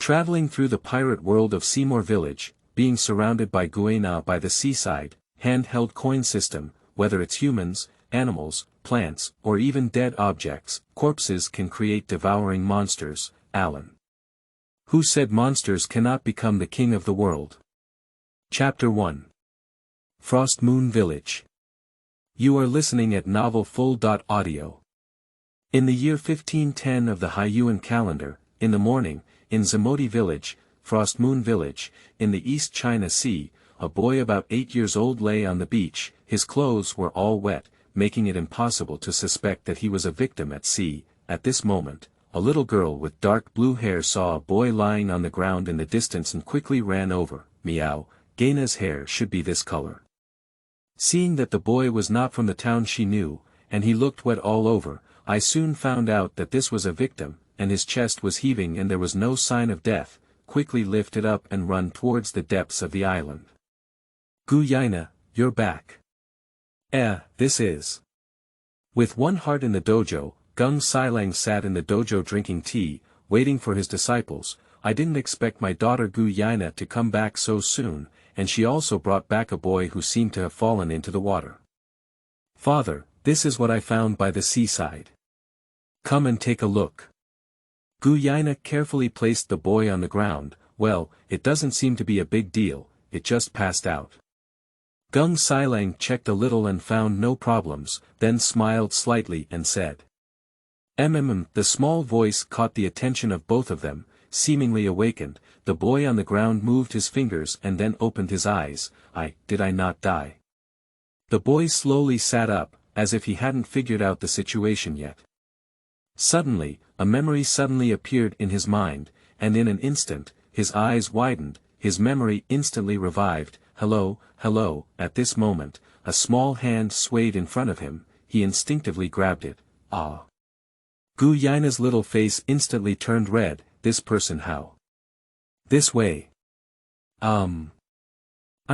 Traveling through the pirate world of Seymour Village, being surrounded by Guina by the seaside, handheld coin system, whether it's humans, animals, plants, or even dead objects, corpses can create devouring monsters, Alan. Who said monsters cannot become the king of the world? Chapter 1. Frost Moon Village. You are listening at novelfull.audio. In the year 1510 of the Haiyuan calendar, in the morning, in Zimodi Village, Frost Moon Village, in the East China Sea, a boy about 8 years old lay on the beach. His clothes were all wet, making it impossible to suspect that he was a victim at sea. At this moment, a little girl with dark blue hair saw a boy lying on the ground in the distance and quickly ran over. Meow, Guina's hair should be this color. Seeing that the boy was not from the town she knew, and he looked wet all over, I soon found out that this was a victim, and his chest was heaving and there was no sign of death. Quickly lift it up and run towards the depths of the island. Guina, you're back. This is. With one heart in the dojo, Gung Sailang sat in the dojo drinking tea, waiting for his disciples. I didn't expect my daughter Guina to come back so soon, and she also brought back a boy who seemed to have fallen into the water. Father, this is what I found by the seaside. Come and take a look. Guina carefully placed the boy on the ground. Well, it doesn't seem to be a big deal, it just passed out. Gung Sailang checked a little and found no problems, then smiled slightly and said. The small voice caught the attention of both of them. Seemingly awakened, the boy on the ground moved his fingers and then opened his eyes. Did I not die? The boy slowly sat up, as if he hadn't figured out the situation yet. Suddenly, a memory suddenly appeared in his mind, and in an instant, his eyes widened, his memory instantly revived. Hello. At this moment, a small hand swayed in front of him. He instinctively grabbed it. Guina's little face instantly turned red. This person how? This way. I'm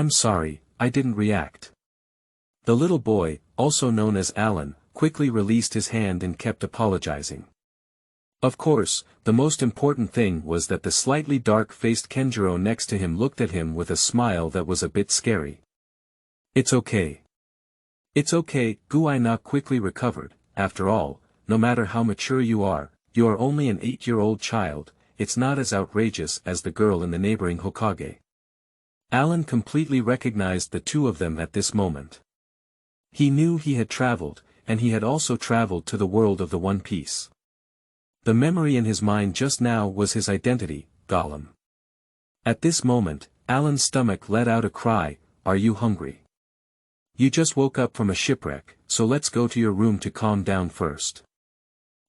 sorry, I didn't react. The little boy, also known as Alan, quickly released his hand and kept apologizing. Of course, the most important thing was that the slightly dark-faced Kenjiro next to him looked at him with a smile that was a bit scary. It's okay. It's okay, Guina quickly recovered. After all, no matter how mature you are only an 8-year-old child. It's not as outrageous as the girl in the neighboring Hokage. Alan completely recognized the two of them at this moment. He knew he had traveled, and he had also traveled to the world of the One Piece. The memory in his mind just now was his identity, Gollum. At this moment, Alan's stomach let out a cry. Are you hungry? You just woke up from a shipwreck, so let's go to your room to calm down first.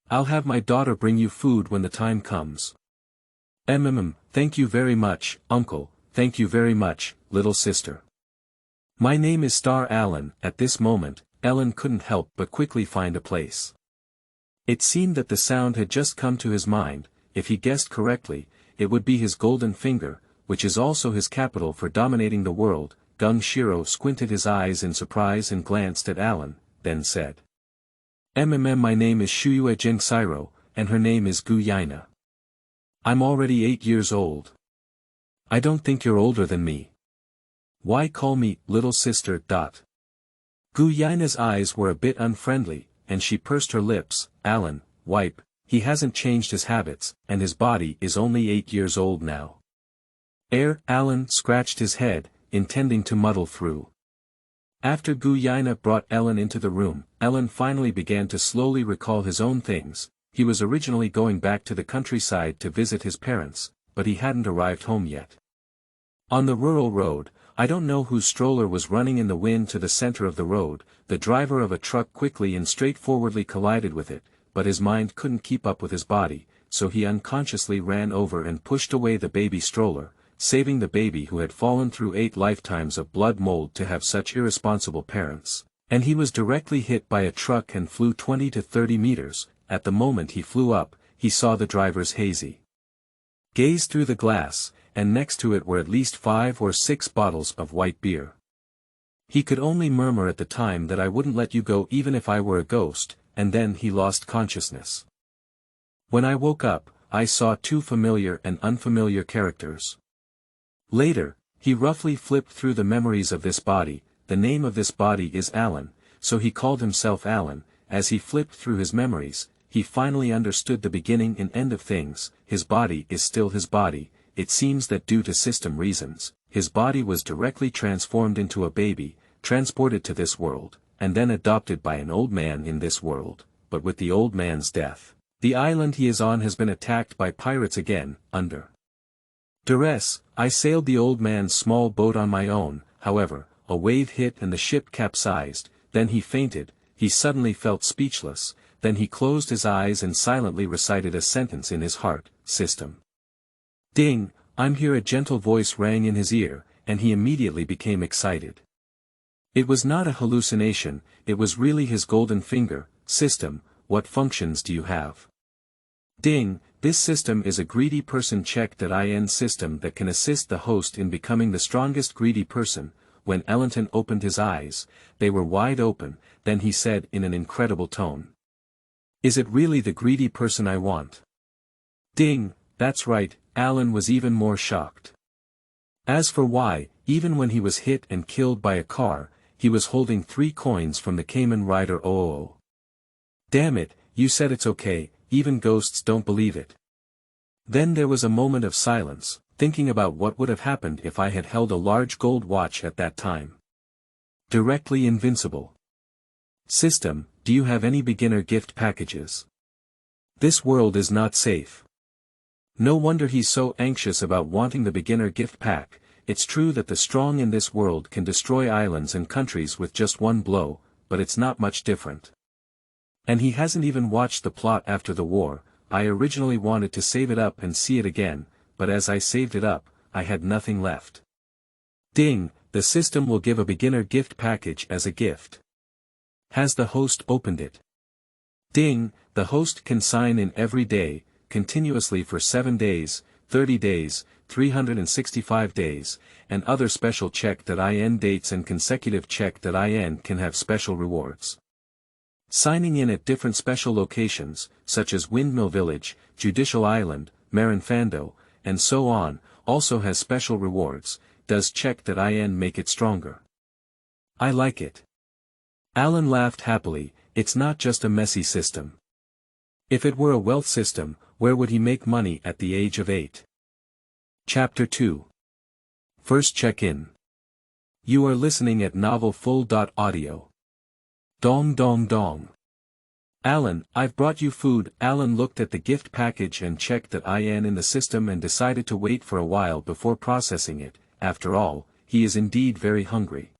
I'll have my daughter bring you food when the time comes. Thank you very much, uncle, thank you very much, little sister. My name is Star Alan. At this moment, Ellen couldn't help but quickly find a place. It seemed that the sound had just come to his mind. If he guessed correctly, it would be his golden finger, which is also his capital for dominating the world. Gung Shiro squinted his eyes in surprise and glanced at Alan, then said. My name is Shuyue Jinsairo, and her name is Guina. I'm already 8 years old. I don't think you're older than me. Why call me, little sister? Guina's eyes were a bit unfriendly, and she pursed her lips. Alan, wipe, he hasn't changed his habits, and his body is only 8 years old now. Alan scratched his head, intending to muddle through. After Guina brought Ellen into the room, Ellen finally began to slowly recall his own things. He was originally going back to the countryside to visit his parents, but he hadn't arrived home yet. On the rural road, I don't know whose stroller was running in the wind to the center of the road. The driver of a truck quickly and straightforwardly collided with it, but his mind couldn't keep up with his body, so he unconsciously ran over and pushed away the baby stroller, saving the baby who had fallen through 8 lifetimes of blood mold to have such irresponsible parents. And he was directly hit by a truck and flew 20 to 30 meters. At the moment he flew up, he saw the driver's hazy gaze through the glass, and next to it were at least 5 or 6 bottles of white beer. He could only murmur at the time that I wouldn't let you go even if I were a ghost, and then he lost consciousness. When I woke up, I saw two familiar and unfamiliar characters. Later, he roughly flipped through the memories of this body. The name of this body is Alan, so he called himself Alan. As he flipped through his memories, he finally understood the beginning and end of things. His body is still his body. It seems that due to system reasons, his body was directly transformed into a baby, transported to this world, and then adopted by an old man in this world. But with the old man's death, the island he is on has been attacked by pirates again. Under duress, I sailed the old man's small boat on my own. However, a wave hit and the ship capsized. Then he fainted. He suddenly felt speechless. Then he closed his eyes and silently recited a sentence in his heart. System. Ding, I'm here. A gentle voice rang in his ear, and he immediately became excited. It was not a hallucination, it was really his golden finger. System, what functions do you have? Ding, this system is a greedy person check.in system that can assist the host in becoming the strongest greedy person. When Ellington opened his eyes, they were wide open. Then he said in an incredible tone. Is it really the greedy person I want? Ding, that's right. Alan was even more shocked. As for why, even when he was hit and killed by a car, he was holding 3 coins from the Cayman Rider. Oh. Damn it, you said it's okay, even ghosts don't believe it. Then there was a moment of silence, thinking about what would have happened if I had held a large gold watch at that time. Directly invincible. System, do you have any beginner gift packages? This world is not safe. No wonder he's so anxious about wanting the beginner gift pack. It's true that the strong in this world can destroy islands and countries with just one blow, but it's not much different. And he hasn't even watched the plot after the war. I originally wanted to save it up and see it again, but as I saved it up, I had nothing left. Ding, the system will give a beginner gift package as a gift. Has the host opened it? Ding, the host can sign in every day, continuously for 7 days, 30 days, 365 days, and other special check.in dates and consecutive check.in can have special rewards. Signing in at different special locations, such as Windmill Village, Judicial Island, Marinfando, and so on, also has special rewards. Does check.in make it stronger? I like it. Alan laughed happily. It's not just a messy system. If it were a wealth system, where would he make money at the age of 8? Chapter 2. First check-in. You are listening at novelfull.audio. Dong dong dong. Alan, I've brought you food. Alan looked at the gift package and check.in in the system and decided to wait for a while before processing it. After all, he is indeed very hungry.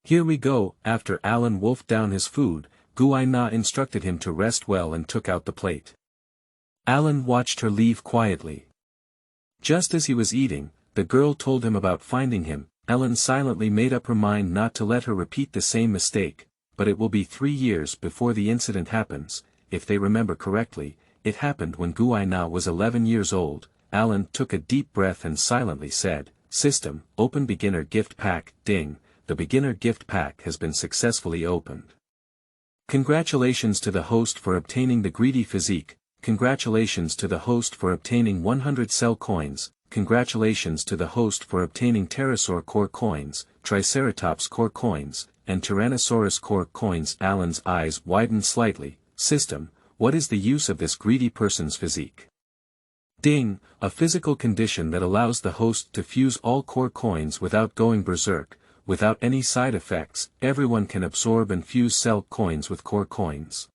Here we go. After Alan wolfed down his food, Guina instructed him to rest well and took out the plate. Alan watched her leave quietly. Just as he was eating, the girl told him about finding him. Alan silently made up her mind not to let her repeat the same mistake, but it will be 3 years before the incident happens. If they remember correctly, it happened when Guina was 11 years old. Alan took a deep breath and silently said, System, open beginner gift pack. Ding, the beginner gift pack has been successfully opened. Congratulations to the host for obtaining the greedy physique. Congratulations to the host for obtaining 100 cell coins. Congratulations to the host for obtaining pterosaur core coins, triceratops core coins, and tyrannosaurus core coins. Alan's eyes widened slightly. System, what is the use of this greedy person's physique? Ding, a physical condition that allows the host to fuse all core coins without going berserk, without any side effects. Everyone can absorb and fuse cell coins with core coins.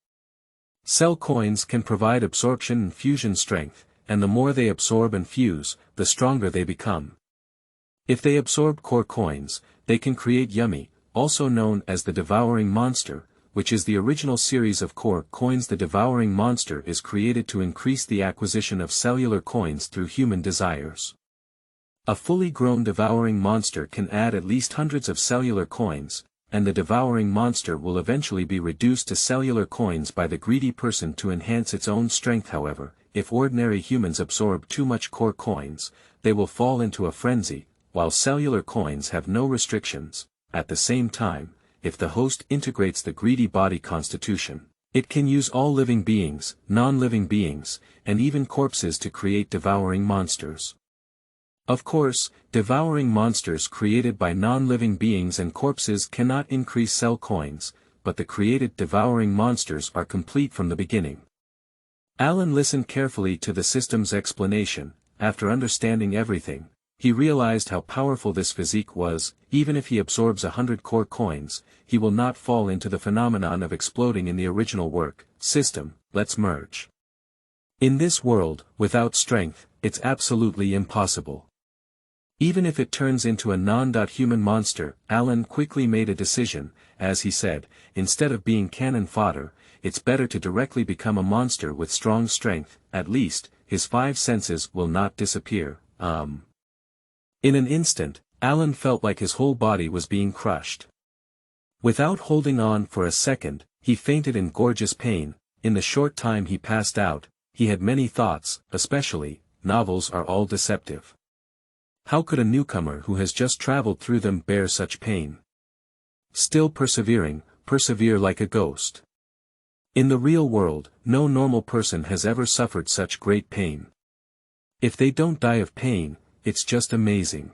Cell coins can provide absorption and fusion strength, and the more they absorb and fuse, the stronger they become. If they absorb core coins, they can create Yummy, also known as the devouring monster, which is the original series of core coins. The devouring monster is created to increase the acquisition of cellular coins through human desires. A fully grown devouring monster can add at least hundreds of cellular coins, and the devouring monster will eventually be reduced to cellular coins by the greedy person to enhance its own strength. However, if ordinary humans absorb too much core coins, they will fall into a frenzy, while cellular coins have no restrictions. At the same time, if the host integrates the greedy body constitution, It can use all living beings, non-living beings, and even corpses to create devouring monsters. Of course, devouring monsters created by non-living beings and corpses cannot increase cell coins, but the created devouring monsters are complete from the beginning. Alan listened carefully to the system's explanation. After understanding everything, he realized how powerful this physique was. Even if he absorbs 100 core coins, he will not fall into the phenomenon of exploding in the original work. System, let's merge. In this world, without strength, it's absolutely impossible. Even if it turns into a non-human monster, Alan quickly made a decision. As he said, instead of being cannon fodder, it's better to directly become a monster with strong strength. At least, his 5 senses will not disappear. In an instant, Alan felt like his whole body was being crushed. Without holding on for a second, he fainted in gorgeous pain. In the short time he passed out, he had many thoughts, especially, novels are all deceptive. How could a newcomer who has just traveled through them bear such pain? Still persevering, persevere like a ghost. In the real world, no normal person has ever suffered such great pain. If they don't die of pain, it's just amazing.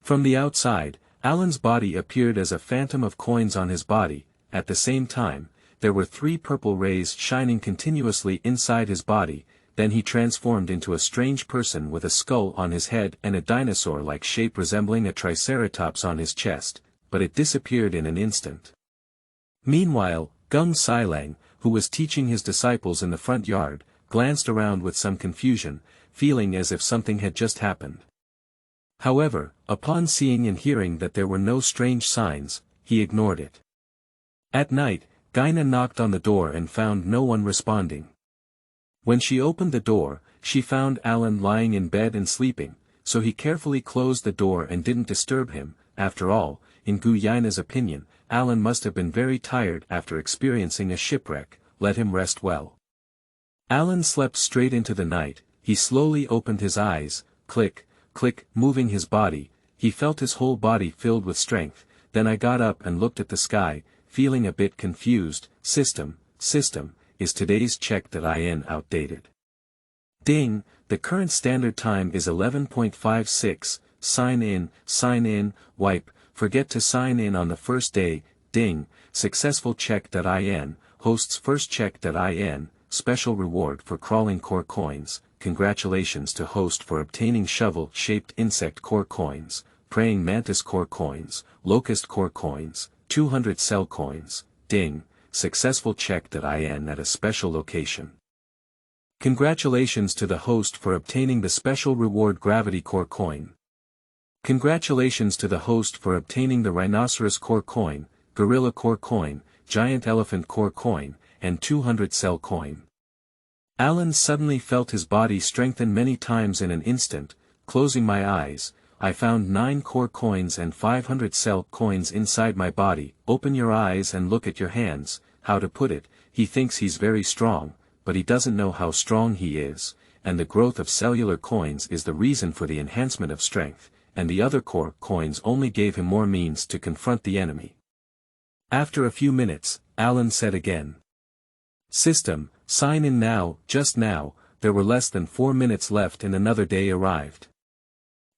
From the outside, Alan's body appeared as a phantom of coins on his body. At the same time, there were 3 purple rays shining continuously inside his body. Then he transformed into a strange person with a skull on his head and a dinosaur-like shape resembling a triceratops on his chest, but it disappeared in an instant. Meanwhile, Gung Sailang, who was teaching his disciples in the front yard, glanced around with some confusion, feeling as if something had just happened. However, upon seeing and hearing that there were no strange signs, he ignored it. At night, Guina knocked on the door and found no one responding. When she opened the door, she found Alan lying in bed and sleeping, so he carefully closed the door and didn't disturb him. After all, in Guina's opinion, Alan must have been very tired after experiencing a shipwreck. Let him rest well. Alan slept straight into the night. He slowly opened his eyes, click, click, moving his body. He felt his whole body filled with strength. Then I got up and looked at the sky, feeling a bit confused. System, is today's check.in outdated? Ding, the current standard time is 11.56, sign in, wipe, forget to sign in on the first day. Ding, successful check.in, host's first check.in, special reward for crawling core coins. Congratulations to host for obtaining shovel-shaped insect core coins, praying mantis core coins, locust core coins, 200 cell coins. Ding, successful check.in at a special location. Congratulations to the host for obtaining the special reward gravity core coin. Congratulations to the host for obtaining the rhinoceros core coin, gorilla core coin, giant elephant core coin, and 200 cell coin. Alan suddenly felt his body strengthen many times in an instant. Closing my eyes, I found 9 core coins and 500 cell coins inside my body. Open your eyes and look at your hands. How to put it, he thinks he's very strong, but he doesn't know how strong he is, and the growth of cellular coins is the reason for the enhancement of strength, and the other core coins only gave him more means to confront the enemy. After a few minutes, Alan said again. System, sign in now. Just now, there were less than 4 minutes left and another day arrived.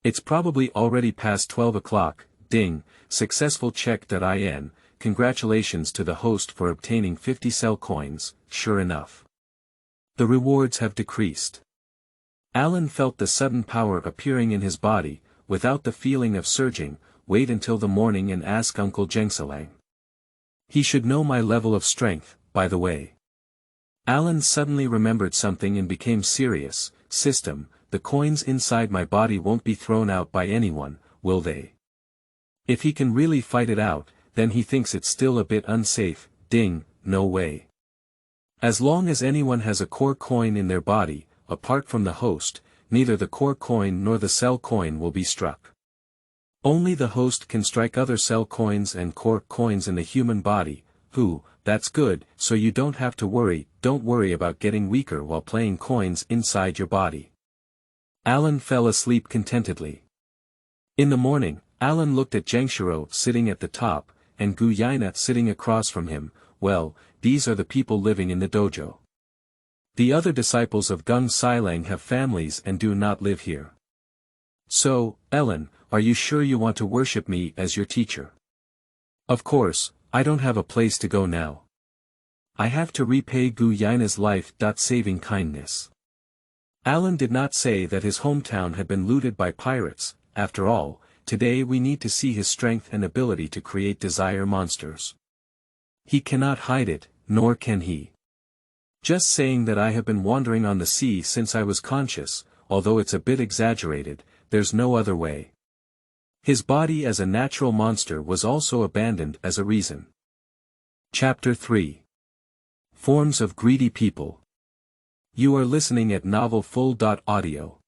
It's probably already past 12 o'clock. Ding, successful check.in, congratulations to the host for obtaining 50 cell coins. Sure enough, the rewards have decreased. Alan felt the sudden power appearing in his body, without the feeling of surging. Wait until the morning and ask Uncle Jengsalang. He should know my level of strength, by the way. Alan suddenly remembered something and became serious. System, the coins inside my body won't be thrown out by anyone, will they? If he can really fight it out, then he thinks it's still a bit unsafe. Ding, no way. As long as anyone has a core coin in their body, apart from the host, neither the core coin nor the cell coin will be struck. Only the host can strike other cell coins and core coins in the human body. That's good, so you don't have to worry. Don't worry about getting weaker while playing coins inside your body. Alan fell asleep contentedly. In the morning, Alan looked at Zhengshiro sitting at the top, and Guina sitting across from him. Well, these are the people living in the dojo. The other disciples of Gung Silang have families and do not live here. So, Ellen, are you sure you want to worship me as your teacher? Of course, I don't have a place to go now. I have to repay Guina's life-saving kindness. Alan did not say that his hometown had been looted by pirates. After all, today we need to see his strength and ability to create desire monsters. He cannot hide it, nor can he. Just saying that I have been wandering on the sea since I was conscious, although it's a bit exaggerated, there's no other way. His body as a natural monster was also abandoned as a reason. Chapter 3. Forms of Greedy People. You are listening at novelfull.audio.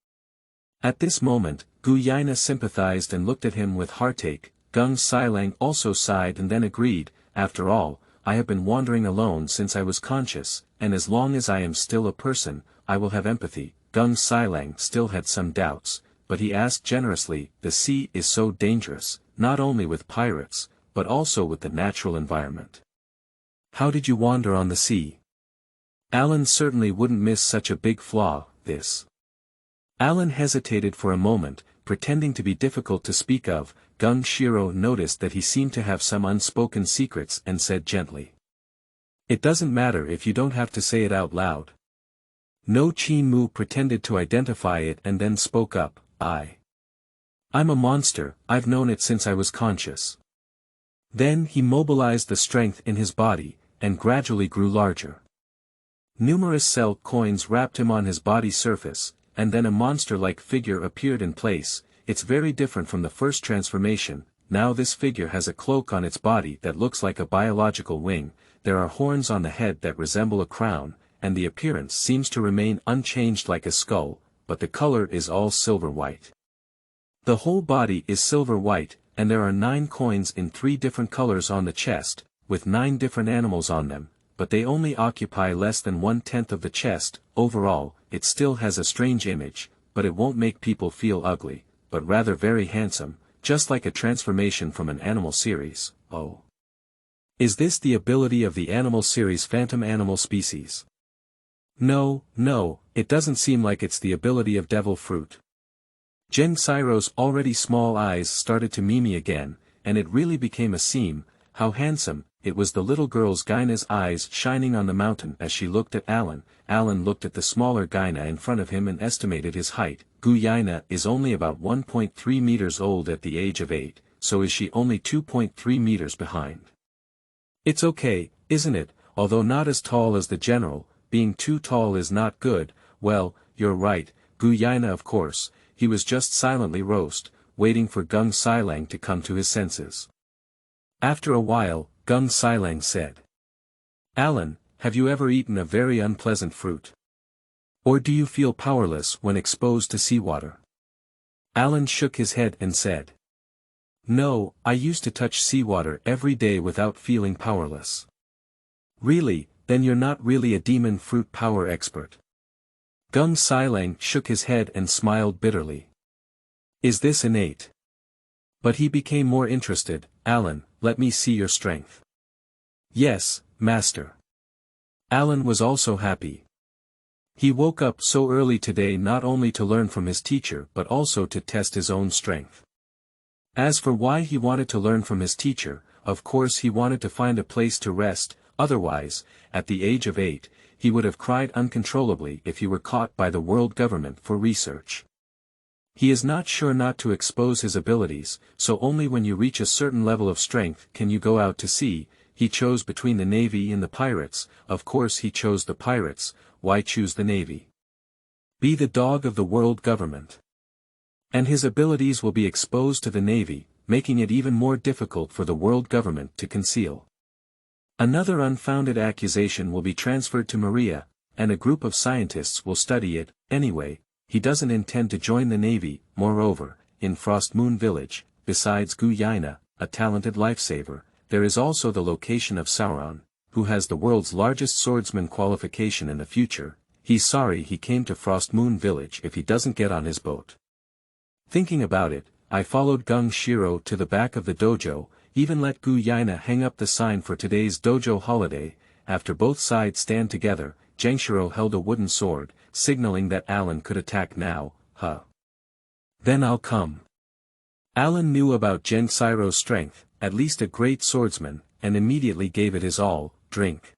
At this moment, Guina sympathized and looked at him with heartache. Gung Silang also sighed and then agreed, after all, I have been wandering alone since I was conscious, and as long as I am still a person, I will have empathy. Gung Silang still had some doubts, but he asked generously, the sea is so dangerous, not only with pirates, but also with the natural environment. How did you wander on the sea? Alan certainly wouldn't miss such a big flaw, this. Alan hesitated for a moment, pretending to be difficult to speak of. Gung Shiro noticed that he seemed to have some unspoken secrets and said gently. It doesn't matter if you don't have to say it out loud. No Chin Mu pretended to identify it and then spoke up, I'm a monster, I've known it since I was conscious. Then he mobilized the strength in his body, and gradually grew larger. Numerous silk coins wrapped him on his body surface, and then a monster-like figure appeared in place. It's very different from the first transformation. Now this figure has a cloak on its body that looks like a biological wing, there are horns on the head that resemble a crown, and the appearance seems to remain unchanged like a skull, but the color is all silver-white. The whole body is silver-white, and there are 9 coins in 3 different colors on the chest, with 9 different animals on them, but they only occupy less than 1/10 of the chest. Overall, it still has a strange image, but it won't make people feel ugly, but rather very handsome, just like a transformation from an animal series. Oh. Is this the ability of the animal series phantom animal species? No, it doesn't seem like it's the ability of devil fruit. Gensiro's already small eyes started to mimi again, and it really became a seam. How handsome. It was the little girl's Guina's eyes shining on the mountain as she looked at Alan. Alan looked at the smaller Guina in front of him and estimated his height. Guina is only about 1.3 meters old at the age of 8, so is she only 2.3 meters behind. It's okay, isn't it, although not as tall as the general. Being too tall is not good. Well, you're right, Guina of course. He was just silently waiting for Gung Silang to come to his senses. After a while, Gung Silang said. Alan, have you ever eaten a very unpleasant fruit? Or do you feel powerless when exposed to seawater? Alan shook his head and said. No, I used to touch seawater every day without feeling powerless. Really, then you're not really a demon fruit power expert. Gung Silang shook his head and smiled bitterly. Is this innate? But he became more interested. Alan, let me see your strength. Yes, master. Alan was also happy. He woke up so early today not only to learn from his teacher but also to test his own strength. As for why he wanted to learn from his teacher, of course he wanted to find a place to rest, otherwise, at the age of 8, he would have cried uncontrollably if he were caught by the world government for research. He is not sure not to expose his abilities, so only when you reach a certain level of strength can you go out to sea. He chose between the Navy and the pirates. Of course he chose the pirates. Why choose the Navy? Be the dog of the world government. And his abilities will be exposed to the Navy, making it even more difficult for the world government to conceal. Another unfounded accusation will be transferred to Maria, and a group of scientists will study it. Anyway, he doesn't intend to join the Navy. Moreover, in Frost Moon Village, besides Guina, a talented lifesaver, there is also the location of Sauron, who has the world's largest swordsman qualification in the future. He's sorry he came to Frost Moon Village if he doesn't get on his boat. Thinking about it, I followed Gung Shiro to the back of the dojo, even let Guina hang up the sign for today's dojo holiday, after both sides stand together, Genshiro held a wooden sword, signaling that Alan could attack now, Then I'll come. Alan knew about Genshiro's strength, at least a great swordsman, and immediately gave it his all, drink.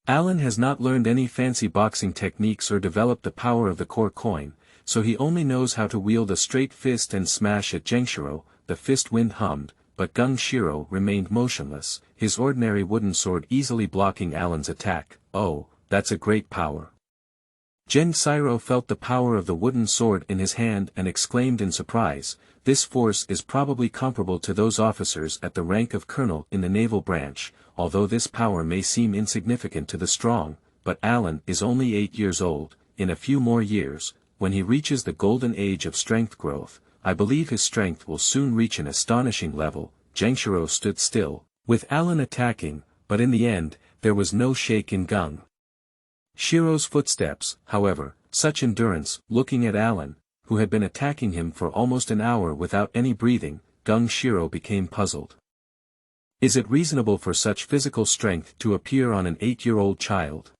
Alan has not learned any fancy boxing techniques or developed the power of the core coin, so he only knows how to wield a straight fist and smash at Genshiro. The fist wind hummed, but Genshiro remained motionless, his ordinary wooden sword easily blocking Alan's attack. Oh, that's a great power. Genshiro felt the power of the wooden sword in his hand and exclaimed in surprise, this force is probably comparable to those officers at the rank of colonel in the naval branch, although this power may seem insignificant to the strong, but Alan is only 8 years old. In a few more years, when he reaches the golden age of strength growth, I believe his strength will soon reach an astonishing level. Genshiro stood still, with Alan attacking, but in the end, there was no shake in Shiro's footsteps. However, such endurance. Looking at Alan, who had been attacking him for almost an hour without any breathing, Shiro became puzzled. Is it reasonable for such physical strength to appear on an 8-year-old child?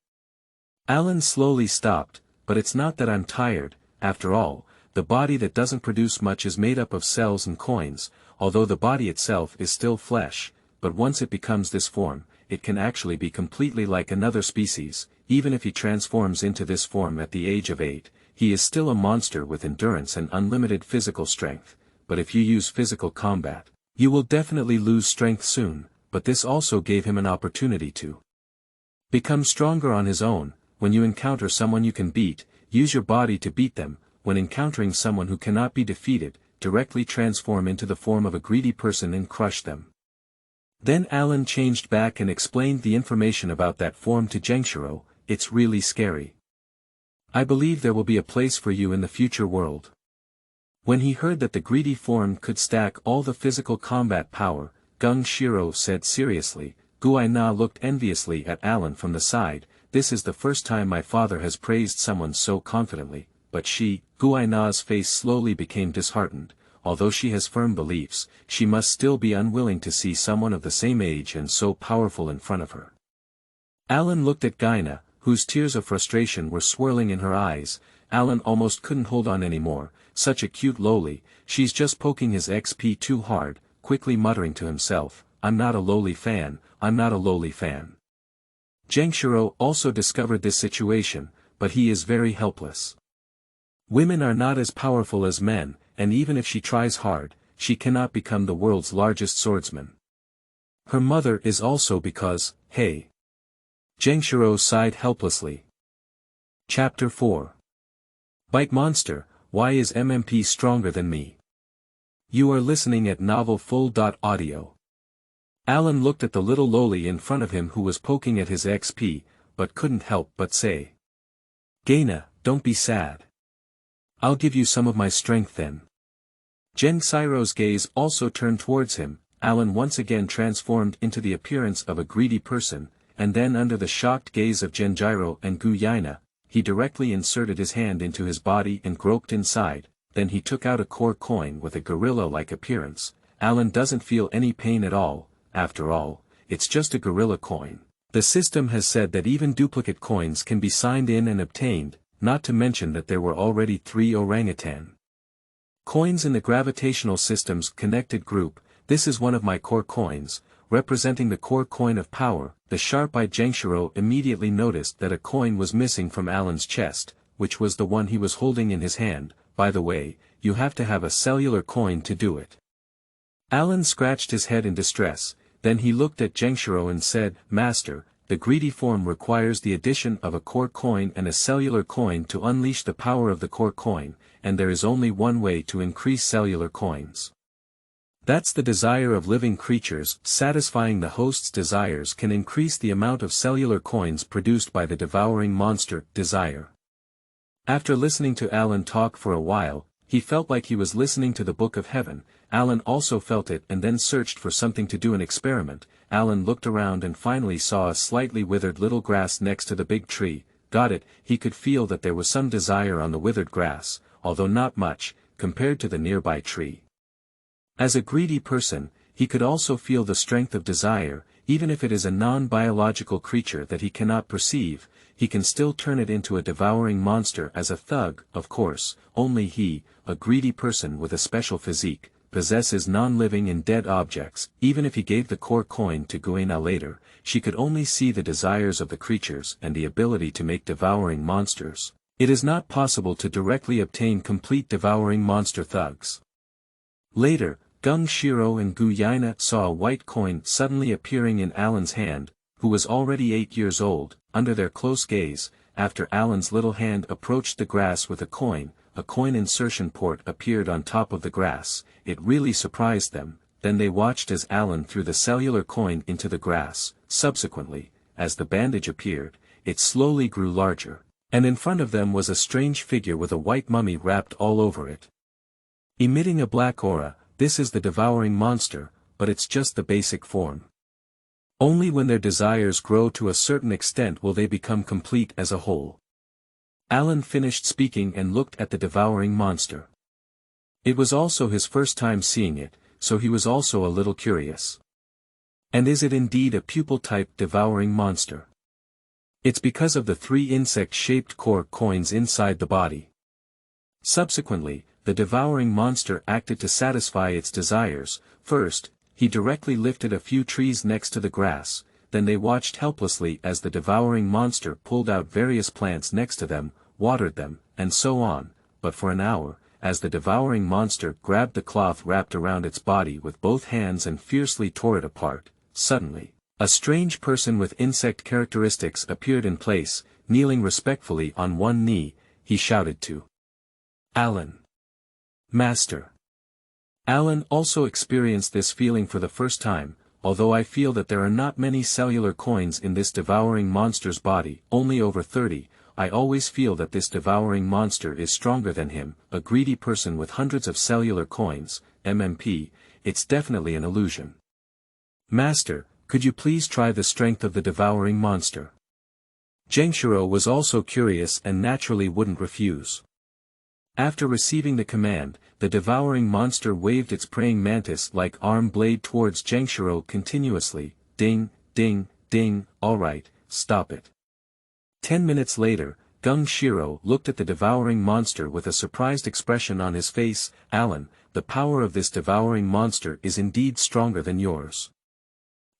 Alan slowly stopped, but it's not that I'm tired. After all, the body that doesn't produce much is made up of cells and coins, although the body itself is still flesh, but once it becomes this form, it can actually be completely like another species. Even if he transforms into this form at the age of 8, he is still a monster with endurance and unlimited physical strength. But if you use physical combat, you will definitely lose strength soon. But this also gave him an opportunity to become stronger on his own. When you encounter someone you can beat, use your body to beat them. When encountering someone who cannot be defeated, directly transform into the form of a greedy person and crush them. Then Alan changed back and explained the information about that form to Genshiro. It's really scary. I believe there will be a place for you in the future world. When he heard that the greedy form could stack all the physical combat power, Shiro said seriously. Guina looked enviously at Alan from the side. This is the first time my father has praised someone so confidently, but Guina's face slowly became disheartened. Although she has firm beliefs, she must still be unwilling to see someone of the same age and so powerful in front of her. Alan looked at Guina, whose tears of frustration were swirling in her eyes. Alan almost couldn't hold on anymore. Such a cute lowly, she's just poking his XP too hard, quickly muttering to himself, I'm not a lowly fan, I'm not a lowly fan. Genshiro also discovered this situation, but he is very helpless. Women are not as powerful as men, and even if she tries hard, she cannot become the world's largest swordsman. Her mother is also because, hey. Genshiro sighed helplessly. Chapter 4. Bite Monster, why is MMP stronger than me? You are listening at novelfull.audio. Alan looked at the little lowly in front of him who was poking at his XP, but couldn't help but say. Guina, don't be sad. I'll give you some of my strength then. Genshiro's gaze also turned towards him. Alan once again transformed into the appearance of a greedy person, and then under the shocked gaze of Genshiro and Guina, he directly inserted his hand into his body and groped inside. Then he took out a core coin with a gorilla-like appearance. Alan doesn't feel any pain at all. After all, it's just a gorilla coin. The system has said that even duplicate coins can be signed in and obtained, not to mention that there were already 3 orangutan coins in the gravitational system's connected group. This is one of my core coins, representing the core coin of power. The sharp-eyed Genshiro immediately noticed that a coin was missing from Alan's chest, which was the one he was holding in his hand. By the way, you have to have a cellular coin to do it. Alan scratched his head in distress, then he looked at Genshiro and said, Master, the greedy form requires the addition of a core coin and a cellular coin to unleash the power of the core coin, and there is only one way to increase cellular coins. That's the desire of living creatures. Satisfying the host's desires can increase the amount of cellular coins produced by the devouring monster, desire. After listening to Alan talk for a while, he felt like he was listening to the Book of Heaven. Alan also felt it and then searched for something to do an experiment. Alan looked around and finally saw a slightly withered little grass next to the big tree. Got it, he could feel that there was some desire on the withered grass, although not much, compared to the nearby tree. As a greedy person, he could also feel the strength of desire. even if it is a non-biological creature that he cannot perceive, he can still turn it into a devouring monster as a thug. Of course, only he, a greedy person with a special physique, possesses non-living and dead objects. Even if he gave the core coin to Guina later, she could only see the desires of the creatures and the ability to make devouring monsters. It is not possible to directly obtain complete devouring monster thugs. Later, Gung Shiro and Guina saw a white coin suddenly appearing in Alan's hand, who was already 8 years old. Under their close gaze, after Alan's little hand approached the grass with a coin insertion port appeared on top of the grass. It really surprised them. Then they watched as Alan threw the cellular coin into the grass. Subsequently, as the bandage appeared, it slowly grew larger, and in front of them was a strange figure with a white mummy wrapped all over it. Emitting a black aura, this is the devouring monster, but it's just the basic form. Only when their desires grow to a certain extent will they become complete as a whole. Alan finished speaking and looked at the devouring monster. It was also his first time seeing it, so he was also a little curious. And is it indeed a pupil-type devouring monster? It's because of the 3 insect-shaped core coins inside the body. Subsequently, the devouring monster acted to satisfy its desires. First, he directly lifted a few trees next to the grass, then they watched helplessly as the devouring monster pulled out various plants next to them, watered them, and so on, but for an hour, as the devouring monster grabbed the cloth wrapped around its body with both hands and fiercely tore it apart. Suddenly, a strange person with insect characteristics appeared in place. Kneeling respectfully on one knee, he shouted to Alan. Master. Alan also experienced this feeling for the first time. Although I feel that there are not many cellular coins in this devouring monster's body, only over 30, I always feel that this devouring monster is stronger than him, a greedy person with hundreds of cellular coins, MMP. It's definitely an illusion. Master, could you please try the strength of the devouring monster? Genshiro was also curious and naturally wouldn't refuse. After receiving the command, the devouring monster waved its praying mantis-like arm blade towards Genshiro continuously. Ding, ding, ding. Alright, stop it. 10 minutes later, Gung Shiro looked at the devouring monster with a surprised expression on his face. Alan, the power of this devouring monster is indeed stronger than yours.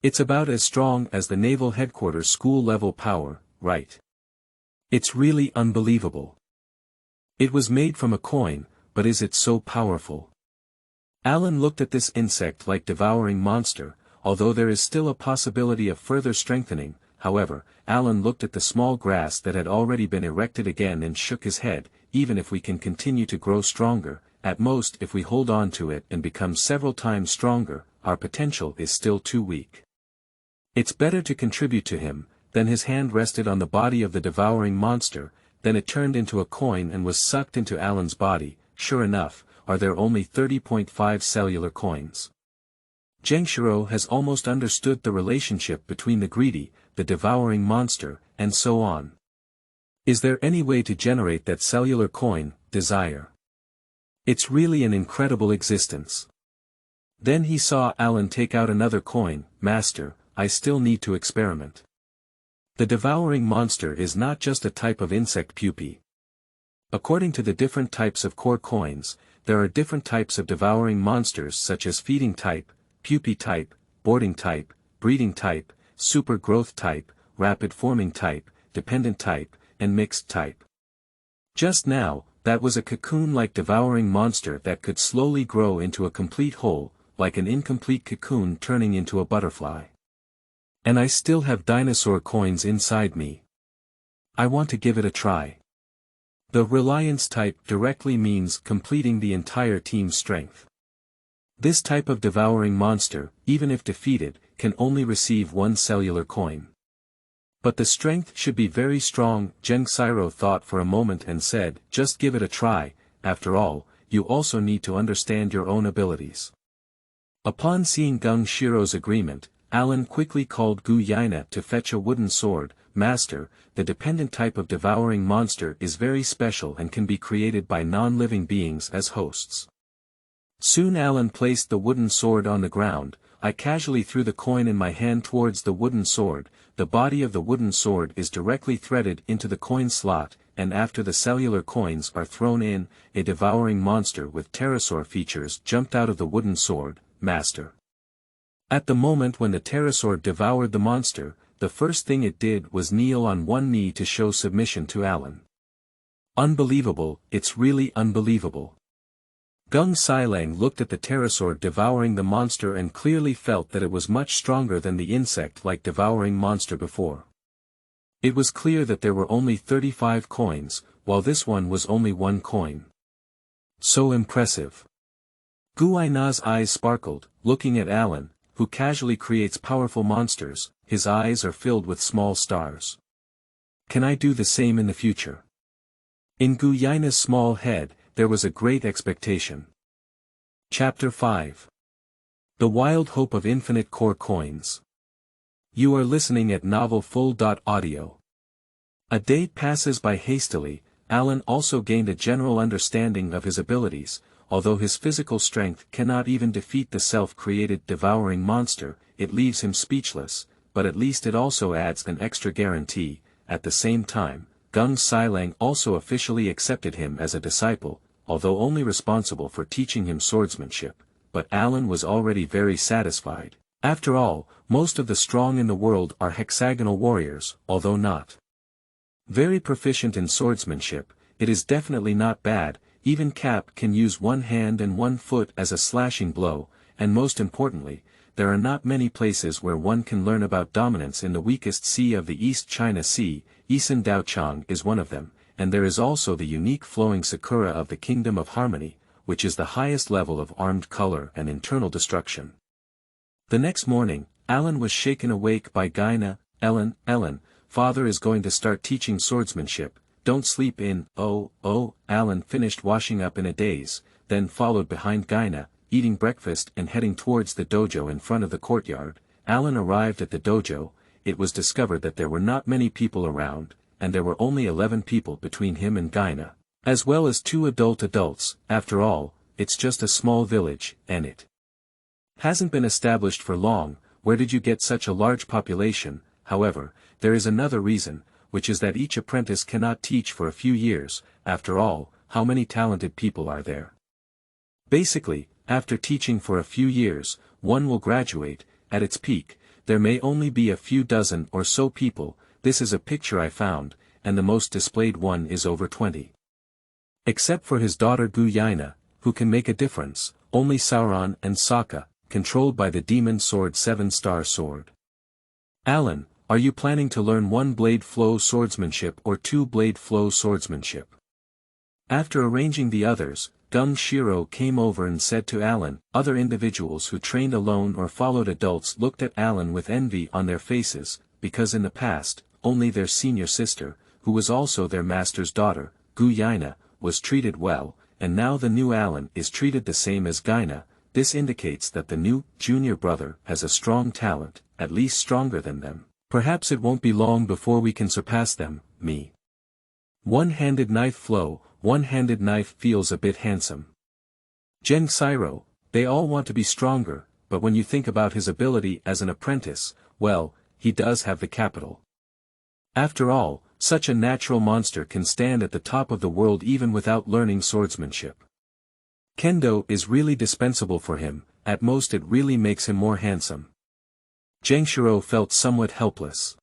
It's about as strong as the Naval Headquarters school-level power, right? It's really unbelievable. It was made from a coin, but is it so powerful? Alan looked at this insect-like devouring monster. Although there is still a possibility of further strengthening, however, Alan looked at the small grass that had already been erected again and shook his head. Even if we can continue to grow stronger, at most if we hold on to it and become several times stronger, our potential is still too weak. It's better to contribute to him. Then his hand rested on the body of the devouring monster, then it turned into a coin and was sucked into Alan's body. Sure enough, are there only 30.5 cellular coins? Genshiro has almost understood the relationship between the greedy, the devouring monster, and so on. Is there any way to generate that cellular coin, desire? It's really an incredible existence. Then he saw Alan take out another coin. Master, I still need to experiment. The devouring monster is not just a type of insect pupae. According to the different types of core coins, there are different types of devouring monsters such as feeding type, pupae type, boarding type, breeding type, super growth type, rapid forming type, dependent type, and mixed type. Just now, that was a cocoon-like devouring monster that could slowly grow into a complete whole, like an incomplete cocoon turning into a butterfly. And I still have dinosaur coins inside me. I want to give it a try. The reliance type directly means completing the entire team's strength. This type of devouring monster, even if defeated, can only receive one cellular coin. But the strength should be very strong. Genshiro thought for a moment and said, just give it a try. After all, you also need to understand your own abilities. Upon seeing Gung Shiro's agreement, Alan quickly called Guina to fetch a wooden sword. Master, the dependent type of devouring monster is very special and can be created by non-living beings as hosts. Soon Alan placed the wooden sword on the ground. I casually threw the coin in my hand towards the wooden sword. The body of the wooden sword is directly threaded into the coin slot, and after the cellular coins are thrown in, a devouring monster with pterosaur features jumped out of the wooden sword. Master. At the moment when the pterosaur devoured the monster, the first thing it did was kneel on one knee to show submission to Alan. Unbelievable, it's really unbelievable. Gung Sailang looked at the pterosaur devouring the monster and clearly felt that it was much stronger than the insect-like devouring monster before. It was clear that there were only 35 coins, while this one was only 1 coin. So impressive. Guina's eyes sparkled, looking at Alan, who casually creates powerful monsters. His eyes are filled with small stars. Can I do the same in the future? In Guina's small head, there was a great expectation. Chapter 5. The Wild Hope of Infinite Core Coins. You are listening at Novel Full.audio. A day passes by hastily. Alan also gained a general understanding of his abilities. Although his physical strength cannot even defeat the self-created devouring monster, it leaves him speechless, but at least it also adds an extra guarantee. At the same time, Gung Sailang also officially accepted him as a disciple, although only responsible for teaching him swordsmanship, but Alan was already very satisfied. After all, most of the strong in the world are hexagonal warriors, although not very proficient in swordsmanship. It is definitely not bad. Even Cap can use one hand and one foot as a slashing blow, and most importantly, there are not many places where one can learn about dominance in the weakest sea of the East China Sea. Isan Daochang is one of them, and there is also the unique flowing sakura of the Kingdom of Harmony, which is the highest level of armed color and internal destruction. The next morning, Alan was shaken awake by Guina. Ellen, father is going to start teaching swordsmanship. Don't sleep in. Oh, Alan finished washing up in a daze, then followed behind Guina, eating breakfast and heading towards the dojo in front of the courtyard. Alan arrived at the dojo. It was discovered that there were not many people around, and there were only 11 people between him and Guina, as well as 2 adults. After all, it's just a small village, and it hasn't been established for long. Where did you get such a large population? However, there is another reason, which is that each apprentice cannot teach for a few years. After all, how many talented people are there? Basically, after teaching for a few years, one will graduate. At its peak, there may only be a few dozen or so people. This is a picture I found, and the most displayed one is over 20. Except for his daughter Guina, who can make a difference, only Sauron and Sokka, controlled by the demon sword 7-star sword. Alan, are you planning to learn 1-blade flow swordsmanship or 2-blade flow swordsmanship? After arranging the others, Gung Shiro came over and said to Alan. Other individuals who trained alone or followed adults looked at Alan with envy on their faces, because in the past, only their senior sister, who was also their master's daughter, Guina, was treated well, and now the new Alan is treated the same as Guina. This indicates that the new, junior brother has a strong talent, at least stronger than them. Perhaps it won't be long before we can surpass them. Me. One-handed knife flow. One-handed knife feels a bit handsome. Geng Siro, they all want to be stronger, but when you think about his ability as an apprentice, well, he does have the capital. After all, such a natural monster can stand at the top of the world even without learning swordsmanship. Kendo is really dispensable for him. At most it really makes him more handsome. Gengshiro felt somewhat helpless.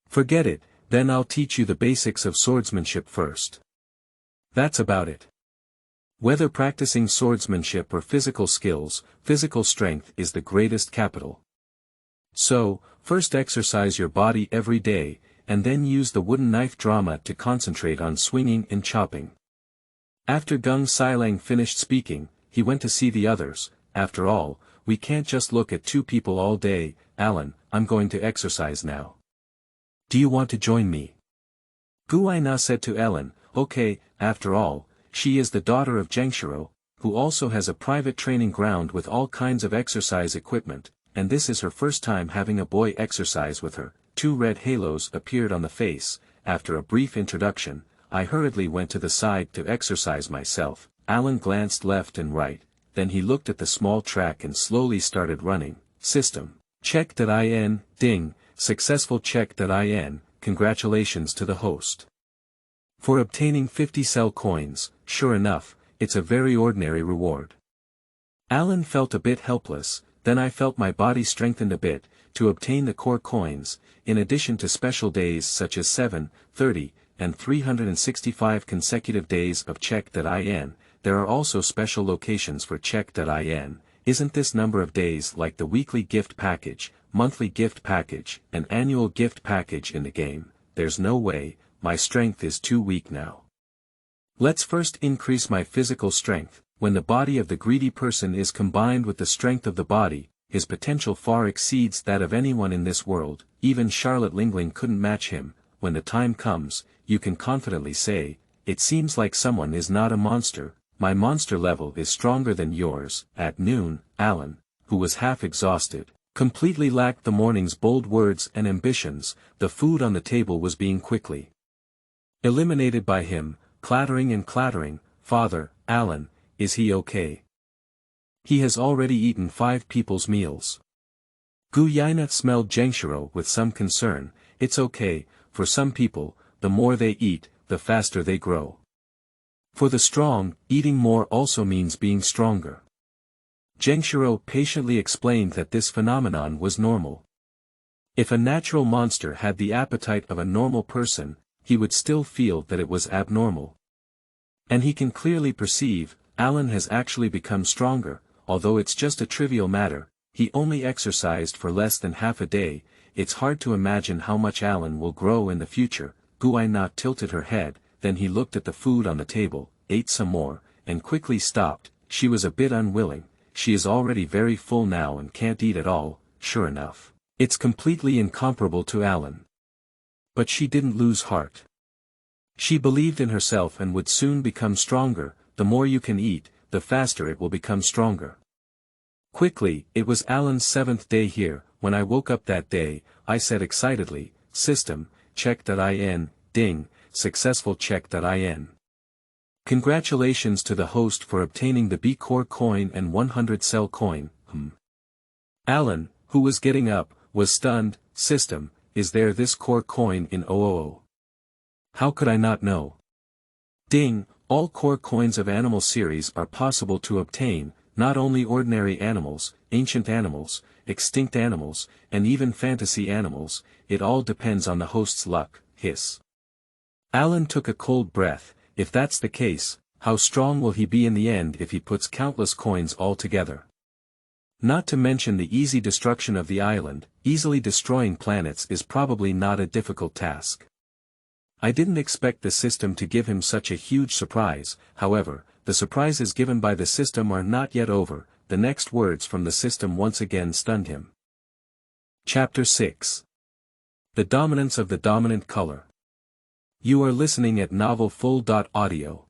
Forget it, then I'll teach you the basics of swordsmanship first. That's about it. Whether practicing swordsmanship or physical skills, physical strength is the greatest capital. So, first exercise your body every day, and then use the wooden knife drama to concentrate on swinging and chopping. After Gung Sailang finished speaking, he went to see the others. After all, we can't just look at 2 people all day. Alan, I'm going to exercise now. Do you want to join me? Guina said to Ellen. Okay, after all, she is the daughter of Gengshiro, who also has a private training ground with all kinds of exercise equipment, and this is her first time having a boy exercise with her. 2 red halos appeared on the face. After a brief introduction, I hurriedly went to the side to exercise myself. Alan glanced left and right, then he looked at the small track and slowly started running. system. Check.in, ding, successful check.in, congratulations to the host. For obtaining 50 cell coins, sure enough, it's a very ordinary reward. Alan felt a bit helpless, then I felt my body strengthened a bit, to obtain the core coins, in addition to special days such as 7, 30, and 365 consecutive days of check.in, there are also special locations for check.in. Isn't this number of days like the weekly gift package, monthly gift package, and annual gift package in the game? There's no way, my strength is too weak now. Let's first increase my physical strength. When the body of the greedy person is combined with the strength of the body, his potential far exceeds that of anyone in this world. Even Charlotte Lingling couldn't match him. When the time comes, you can confidently say, it seems like someone is not a monster. My monster level is stronger than yours. At noon, Alan, who was half exhausted, completely lacked the morning's bold words and ambitions. The food on the table was being quickly eliminated by him, clattering and clattering. Father, Alan, is he okay? He has already eaten 5 people's meals. Guina smelled Genshiro with some concern. It's okay, for some people, the more they eat, the faster they grow. For the strong, eating more also means being stronger. Genshiro patiently explained that this phenomenon was normal. If a natural monster had the appetite of a normal person, he would still feel that it was abnormal. And he can clearly perceive, Alan has actually become stronger, although it's just a trivial matter. He only exercised for less than half a day. It's hard to imagine how much Alan will grow in the future. Guina tilted her head, then he looked at the food on the table, ate some more, and quickly stopped. She was a bit unwilling. She is already very full now and can't eat at all. Sure enough, it's completely incomparable to Alan. But she didn't lose heart. She believed in herself and would soon become stronger. The more you can eat, the faster it will become stronger. Quickly, it was Alan's 7th day here. When I woke up that day, I said excitedly, system, check.in, ding, successful check.in. Congratulations to the host for obtaining the B core coin and 100 cell coin. Alan, who was getting up, was stunned. System, is there this core coin in 000? How could I not know? Ding, all core coins of animal series are possible to obtain, not only ordinary animals, ancient animals, extinct animals, and even fantasy animals. It all depends on the host's luck. Hiss. Alan took a cold breath. If that's the case, how strong will he be in the end if he puts countless coins all together? Not to mention the easy destruction of the island. Easily destroying planets is probably not a difficult task. I didn't expect the system to give him such a huge surprise. However, the surprises given by the system are not yet over. The next words from the system once again stunned him. Chapter 6. The Dominance of the Dominant Color. You are listening at novelfull.audio.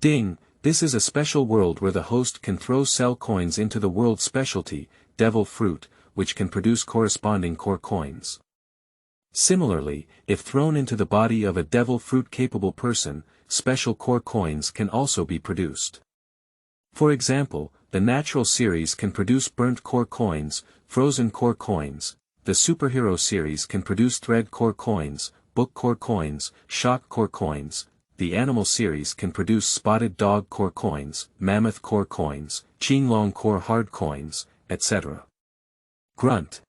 Ding, this is a special world where the host can throw cell coins into the world's specialty, devil fruit, which can produce corresponding core coins. Similarly, if thrown into the body of a devil fruit-capable person, special core coins can also be produced. For example, the natural series can produce burnt core coins, frozen core coins. The superhero series can produce thread core coins, book core coins, shock core coins. The animal series can produce spotted dog core coins, mammoth core coins, qinglong core hard coins, etc. Grunt.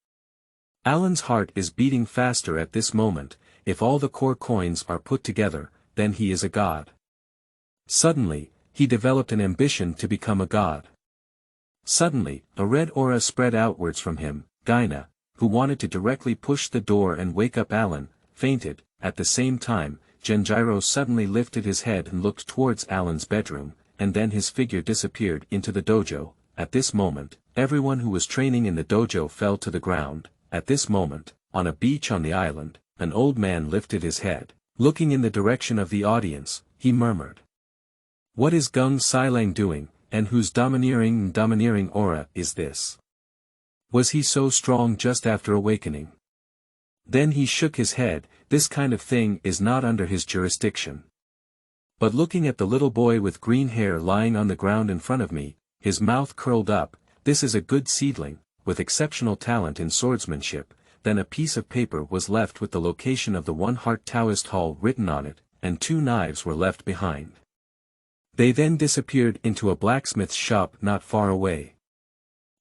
Alan's heart is beating faster at this moment. If all the core coins are put together, then he is a god. Suddenly, he developed an ambition to become a god. Suddenly, a red aura spread outwards from him. Guina, who wanted to directly push the door and wake up Alan, fainted. At the same time, Genjiro suddenly lifted his head and looked towards Alan's bedroom, and then his figure disappeared into the dojo. At this moment, everyone who was training in the dojo fell to the ground. At this moment, on a beach on the island, an old man lifted his head. Looking in the direction of the audience, he murmured. What is Gung Silang doing, and whose domineering aura is this? Was he so strong just after awakening? Then he shook his head. This kind of thing is not under his jurisdiction. But looking at the little boy with green hair lying on the ground in front of me, his mouth curled up. This is a good seedling. with exceptional talent in swordsmanship, then a piece of paper was left with the location of the One Heart Taoist Hall written on it, and 2 knives were left behind. They then disappeared into a blacksmith's shop not far away.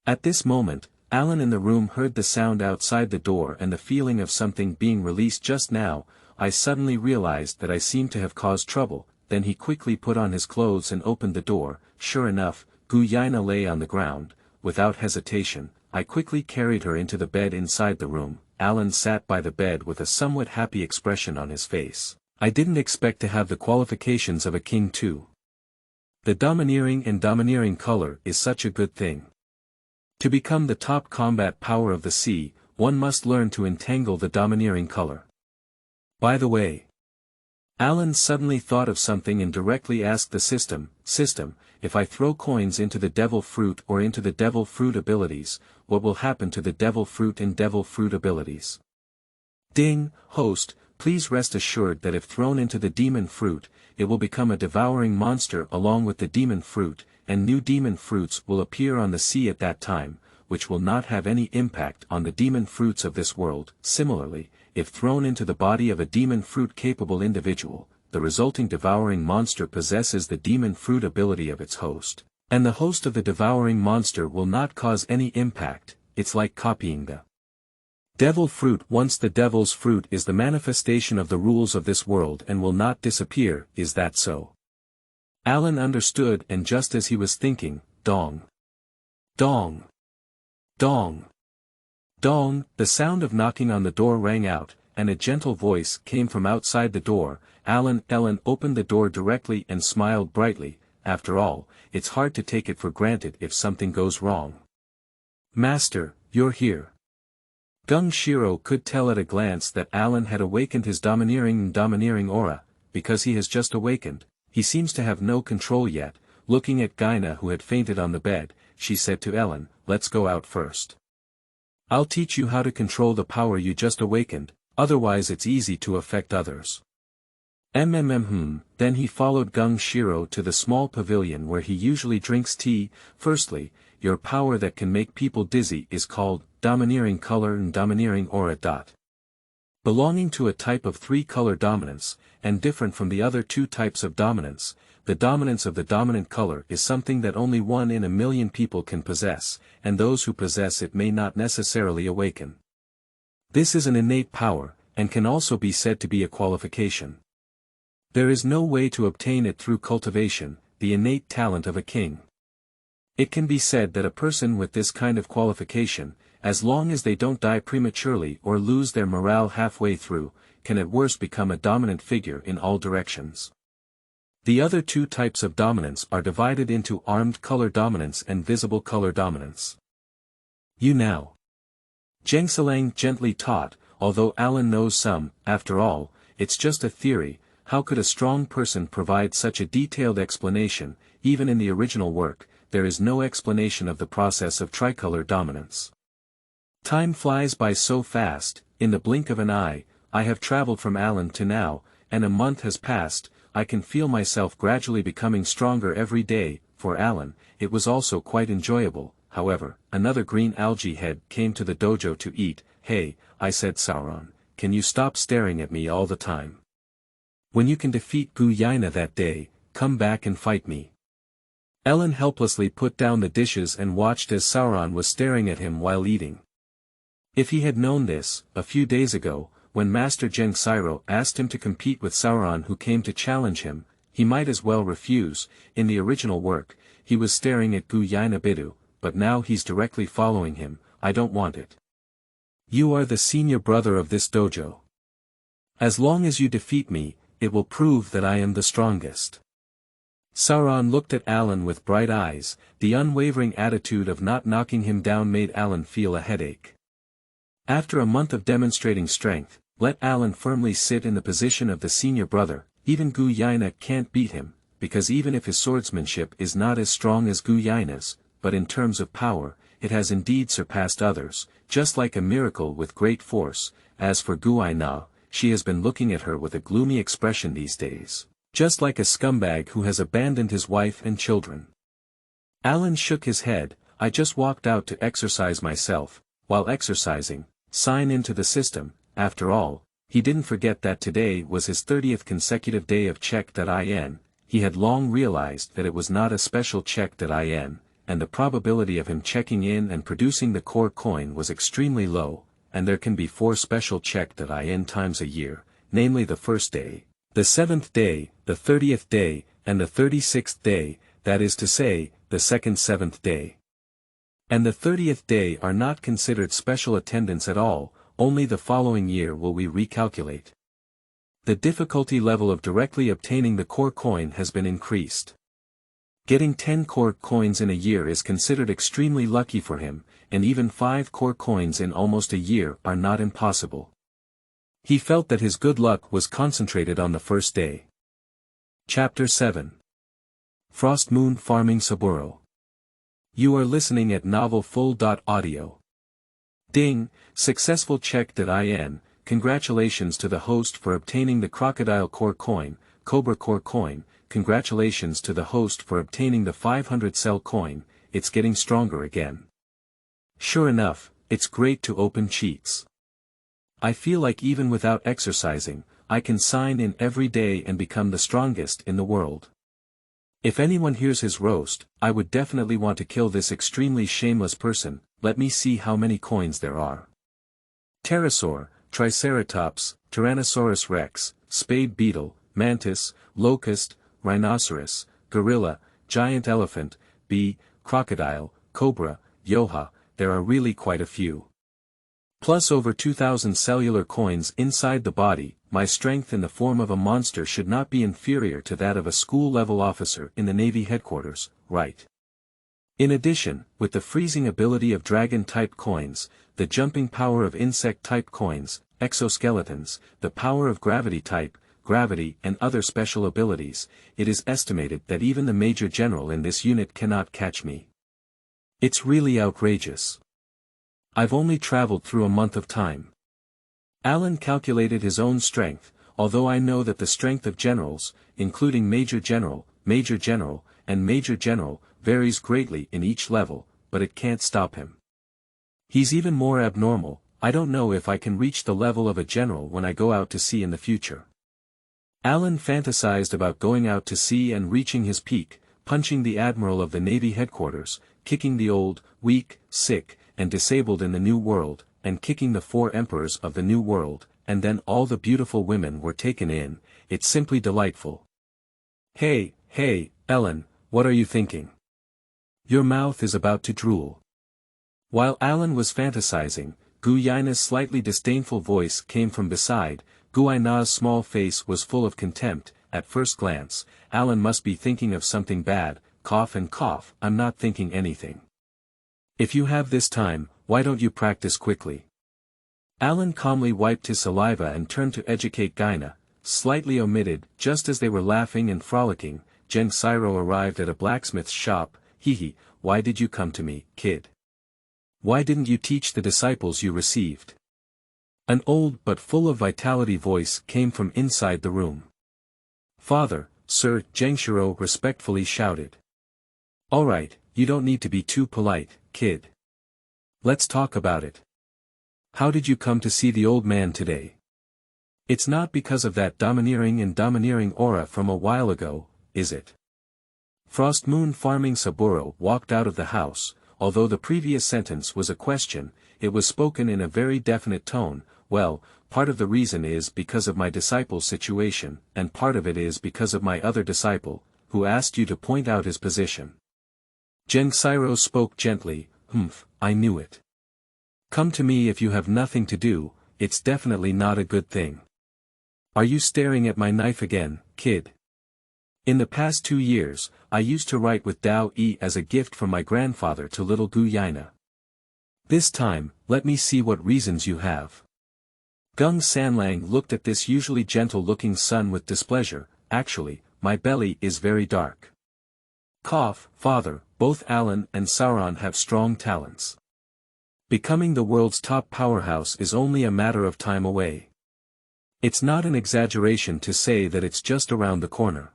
At this moment, Alan in the room heard the sound outside the door and the feeling of something being released just now. I suddenly realized that I seemed to have caused trouble. Then he quickly put on his clothes and opened the door. Sure enough, Guina lay on the ground. Without hesitation, I quickly carried her into the bed inside the room. Alan sat by the bed with a somewhat happy expression on his face. I didn't expect to have the qualifications of a king too. The domineering color is such a good thing. To become the top combat power of the sea, one must learn to entangle the domineering color. By the way, Alan suddenly thought of something and directly asked the system, if I throw coins into the devil fruit or into the devil fruit abilities, what will happen to the devil fruit and devil fruit abilities? Ding, host, please rest assured that if thrown into the demon fruit, it will become a devouring monster along with the demon fruit, and new demon fruits will appear on the sea at that time, which will not have any impact on the demon fruits of this world. Similarly, if thrown into the body of a demon fruit-capable individual, the resulting devouring monster possesses the demon fruit ability of its host, and the host of the devouring monster will not cause any impact. It's like copying the devil fruit. Once the devil's fruit is the manifestation of the rules of this world and will not disappear. Is that so? Alan understood, and just as he was thinking, dong. Dong. Dong. Dong, the sound of knocking on the door rang out, and a gentle voice came from outside the door. Ellen opened the door directly and smiled brightly. After all, it's hard to take it for granted if something goes wrong. Master, you're here. Gung Shiro could tell at a glance that Alan had awakened his domineering aura. Because he has just awakened, he seems to have no control yet. Looking at Guina, who had fainted on the bed, she said to Ellen, let's go out first. I'll teach you how to control the power you just awakened, otherwise it's easy to affect others. Then he followed Gung Shiro to the small pavilion where he usually drinks tea. Firstly, your power that can make people dizzy is called domineering color and domineering aura. Belonging to a type of 3-color dominance, and different from the other 2 types of dominance, the dominance of the dominant color is something that only 1 in a million people can possess, and those who possess it may not necessarily awaken. This is an innate power, and can also be said to be a qualification. There is no way to obtain it through cultivation, the innate talent of a king. It can be said that a person with this kind of qualification, as long as they don't die prematurely or lose their morale halfway through, can at worst become a dominant figure in all directions. The other 2 types of dominance are divided into armed color dominance and visible color dominance. You now. Zheng Silang gently taught, although Alan knows some. After all, it's just a theory. How could a strong person provide such a detailed explanation? Even in the original work, there is no explanation of the process of tricolor dominance. Time flies by so fast. In the blink of an eye, I have traveled from Alan to now, and a month has passed. I can feel myself gradually becoming stronger every day. For Alan, it was also quite enjoyable. However, another green algae head came to the dojo to eat. Hey, I said, Sauron, can you stop staring at me all the time? When you can defeat Guina that day, come back and fight me. Ellen helplessly put down the dishes and watched as Sauron was staring at him while eating. If he had known this, a few days ago, when Master Zheng Siro asked him to compete with Sauron who came to challenge him, he might as well refuse. In the original work, he was staring at Guina Bidu, but now he's directly following him. I don't want it. You are the senior brother of this dojo. As long as you defeat me, it will prove that I am the strongest. Sauron looked at Alan with bright eyes. The unwavering attitude of not knocking him down made Alan feel a headache. After a month of demonstrating strength, let Alan firmly sit in the position of the senior brother. Even Guina can't beat him, because even if his swordsmanship is not as strong as Guina's, but in terms of power, it has indeed surpassed others, just like a miracle with great force. As for Guina, she has been looking at her with a gloomy expression these days, just like a scumbag who has abandoned his wife and children. Alan shook his head. I just walked out to exercise myself, while exercising, sign into the system, after all, he didn't forget that today was his 30th consecutive day of check.in, he had long realized that it was not a special check.in, and the probability of him checking in and producing the core coin was extremely low, and there can be 4 special check.in times a year, namely the first day, the 7th day, the 30th day, and the 36th day, that is to say, the second 7th day. And the 30th day are not considered special attendance at all, only the following year will we recalculate. The difficulty level of directly obtaining the core coin has been increased. Getting 10 core coins in a year is considered extremely lucky for him, and even 5 core coins in almost a year are not impossible. He felt that his good luck was concentrated on the first day. Chapter 7. Frost Moon Farming Saburo. You are listening at novelfull.audio. Ding, successful check.in, congratulations to the host for obtaining the crocodile core coin, cobra core coin, congratulations to the host for obtaining the 500 cell coin, it's getting stronger again. Sure enough, it's great to open cheats. I feel like even without exercising, I can sign in every day and become the strongest in the world. If anyone hears his roast, I would definitely want to kill this extremely shameless person. Let me see how many coins there are. Pterosaur, Triceratops, Tyrannosaurus rex, spade beetle, mantis, locust, rhinoceros, gorilla, giant elephant, bee, crocodile, cobra, yoha, there are really quite a few. Plus over 2,000 cellular coins inside the body, my strength in the form of a monster should not be inferior to that of a school-level officer in the Navy headquarters, right? In addition, with the freezing ability of dragon-type coins, the jumping power of insect-type coins, exoskeletons, the power of gravity-type, gravity and other special abilities, it is estimated that even the Major General in this unit cannot catch me. It's really outrageous. I've only traveled through a month of time. Alan calculated his own strength, although I know that the strength of generals, including Major General, and Major General, varies greatly in each level, but it can't stop him. He's even more abnormal. I don't know if I can reach the level of a general when I go out to sea in the future. Alan fantasized about going out to sea and reaching his peak, punching the admiral of the Navy headquarters, kicking the old, weak, sick, and disabled in the New World, and kicking the 4 emperors of the New World, and then all the beautiful women were taken in. It's simply delightful. Hey, Ellen, what are you thinking? Your mouth is about to drool. While Alan was fantasizing, Guina's slightly disdainful voice came from beside. Guina's small face was full of contempt. At first glance, Alan must be thinking of something bad. Cough and cough, I'm not thinking anything. If you have this time, why don't you practice quickly? Alan calmly wiped his saliva and turned to educate Guina, slightly omitted. Just as they were laughing and frolicking, Genxiro arrived at a blacksmith's shop. Hehe, why did you come to me, kid? Why didn't you teach the disciples you received? An old but full of vitality voice came from inside the room. Father, sir, Genxiro respectfully shouted. Alright, you don't need to be too polite, kid. Let's talk about it. How did you come to see the old man today? It's not because of that domineering aura from a while ago, is it? Frost Moon Farming Saburo walked out of the house. Although the previous sentence was a question, it was spoken in a very definite tone. Well, part of the reason is because of my disciple's situation, and part of it is because of my other disciple, who asked you to point out his position. Genxiro spoke gently. I knew it. Come to me if you have nothing to do. It's definitely not a good thing. Are you staring at my knife again, kid? In the past 2 years, I used to write with Dao-E as a gift from my grandfather to little Guina. This time, let me see what reasons you have. Gung Sanlang looked at this usually gentle-looking son with displeasure. Actually, my belly is very dark. Cough, father, both Alan and Sauron have strong talents. Becoming the world's top powerhouse is only a matter of time away. It's not an exaggeration to say that it's just around the corner.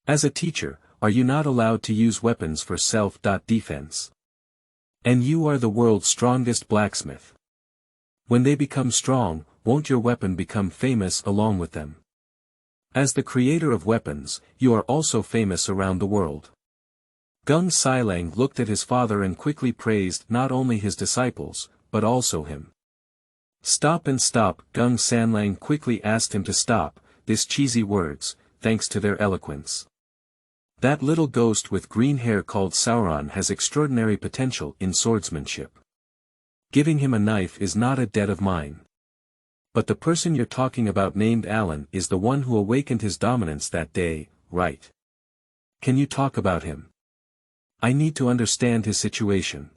As a teacher, are you not allowed to use weapons for self-defense? And you are the world's strongest blacksmith. When they become strong, won't your weapon become famous along with them? As the creator of weapons, you are also famous around the world. Gung Sailang looked at his father and quickly praised not only his disciples, but also him. Stop and stop, Gung Sanlang quickly asked him to stop, these cheesy words, thanks to their eloquence. That little ghost with green hair called Sauron has extraordinary potential in swordsmanship. Giving him a knife is not a debt of mine. But the person you're talking about named Alan is the one who awakened his dominance that day, right? Can you talk about him? I need to understand his situation.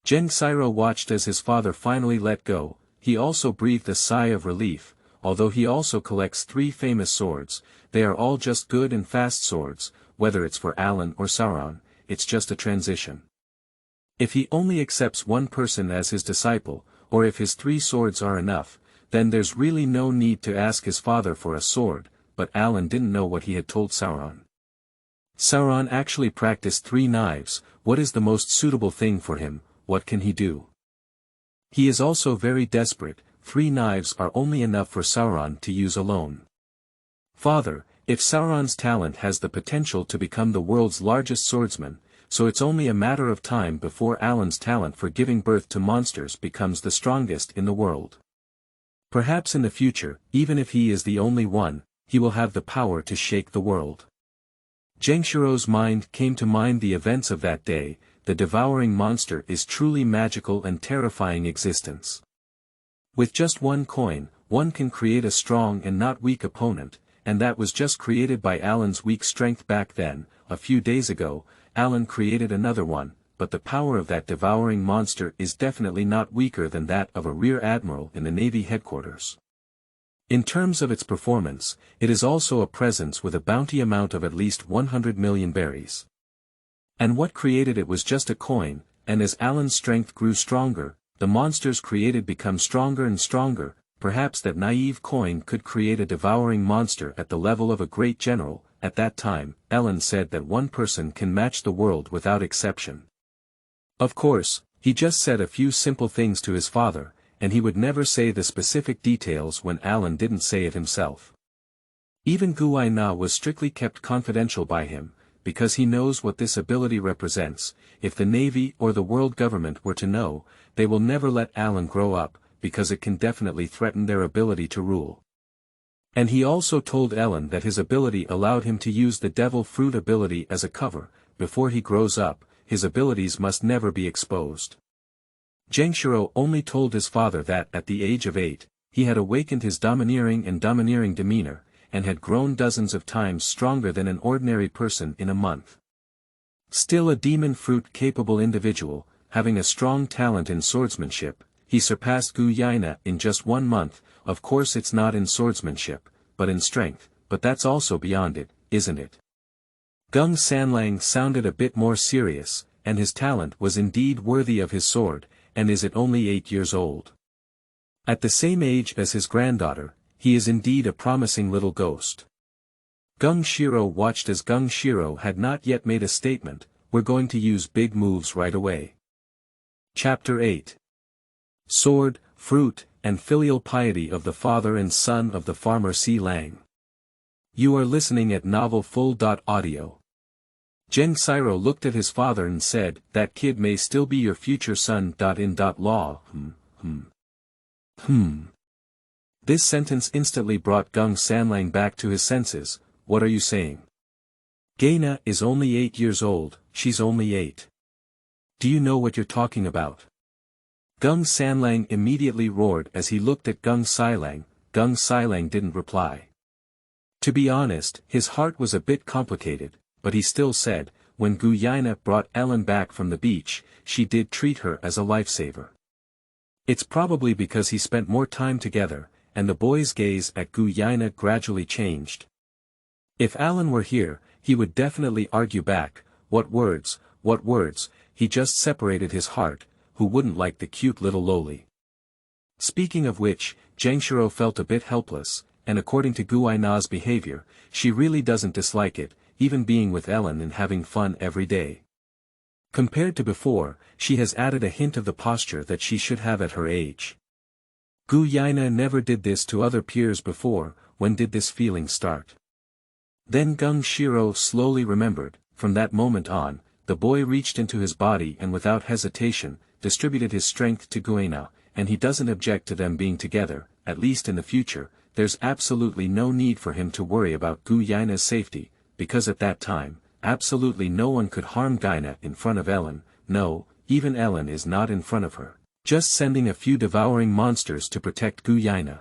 Geng Siro watched as his father finally let go. He also breathed a sigh of relief. Although he also collects 3 famous swords, they are all just good and fast swords, whether it's for Alan or Sauron, it's just a transition. If he only accepts one person as his disciple, or if his 3 swords are enough, then there's really no need to ask his father for a sword, but Alan didn't know what he had told Sauron. Sauron actually practiced 3 knives, what is the most suitable thing for him, what can he do? He is also very desperate, 3 knives are only enough for Sauron to use alone. Father, if Sauron's talent has the potential to become the world's largest swordsman, so it's only a matter of time before Alan's talent for giving birth to monsters becomes the strongest in the world. Perhaps in the future, even if he is the only one, he will have the power to shake the world. Jengshiro's mind came to mind the events of that day. The devouring monster is truly magical and terrifying existence. With just 1 coin, one can create a strong and not weak opponent, and that was just created by Alan's weak strength back then. A few days ago, Alan created another one, but the power of that devouring monster is definitely not weaker than that of a rear admiral in the Navy headquarters. In terms of its performance, it is also a presence with a bounty amount of at least 100 million berries. And what created it was just a coin, and as Alan's strength grew stronger, the monsters created become stronger and stronger. Perhaps that naive coin could create a devouring monster at the level of a great general. At that time, Ellen said that one person can match the world without exception. Of course, he just said a few simple things to his father, and he would never say the specific details when Alan didn't say it himself. Even Guina was strictly kept confidential by him, because he knows what this ability represents. If the Navy or the world government were to know, they will never let Alan grow up, because it can definitely threaten their ability to rule. And he also told Ellen that his ability allowed him to use the devil fruit ability as a cover. Before he grows up, his abilities must never be exposed. Jengshiro only told his father that at the age of 8, he had awakened his domineering demeanor, and had grown dozens of times stronger than an ordinary person in a month. Still a demon fruit-capable individual, having a strong talent in swordsmanship, he surpassed Guina in just 1 month. Of course it's not in swordsmanship, but in strength, but that's also beyond it, isn't it? Gung Sanlang sounded a bit more serious, and his talent was indeed worthy of his sword, and is it only 8 years old? At the same age as his granddaughter, he is indeed a promising little ghost. Gung Shiro watched as Gung Shiro had not yet made a statement. We're going to use big moves right away. Chapter 8. Sword, Fruit, and Filial Piety of the Father and Son of the Farmer C. Lang. You are listening at Novel Full.audio. Geng Siro looked at his father and said, that kid may still be your future son. In.law. This sentence instantly brought Gung Sanlang back to his senses. What are you saying? Guina is only 8 years old, she's only 8. Do you know what you're talking about? Gung Sanlang immediately roared as he looked at Gung Sailang. Gung Sailang didn't reply. To be honest, his heart was a bit complicated, but he still said, when Guina brought Ellen back from the beach, she did treat her as a lifesaver. It's probably because he spent more time together, and the boy's gaze at Guina gradually changed. If Alan were here, he would definitely argue back. What words, he just separated his heart. Who wouldn't like the cute little loli? Speaking of which, Jengshiro felt a bit helpless, and according to Guina's behavior, she really doesn't dislike it, even being with Ellen and having fun every day. Compared to before, she has added a hint of the posture that she should have at her age. Guina never did this to other peers before. When did this feeling start? Then Gung Shiro slowly remembered. From that moment on, the boy reached into his body and without hesitation, distributed his strength to Guina, and he doesn't object to them being together, at least in the future. There's absolutely no need for him to worry about Guina's safety, because at that time, absolutely no one could harm Guina in front of Ellen. No, even Ellen is not in front of her. Just sending a few devouring monsters to protect Guina.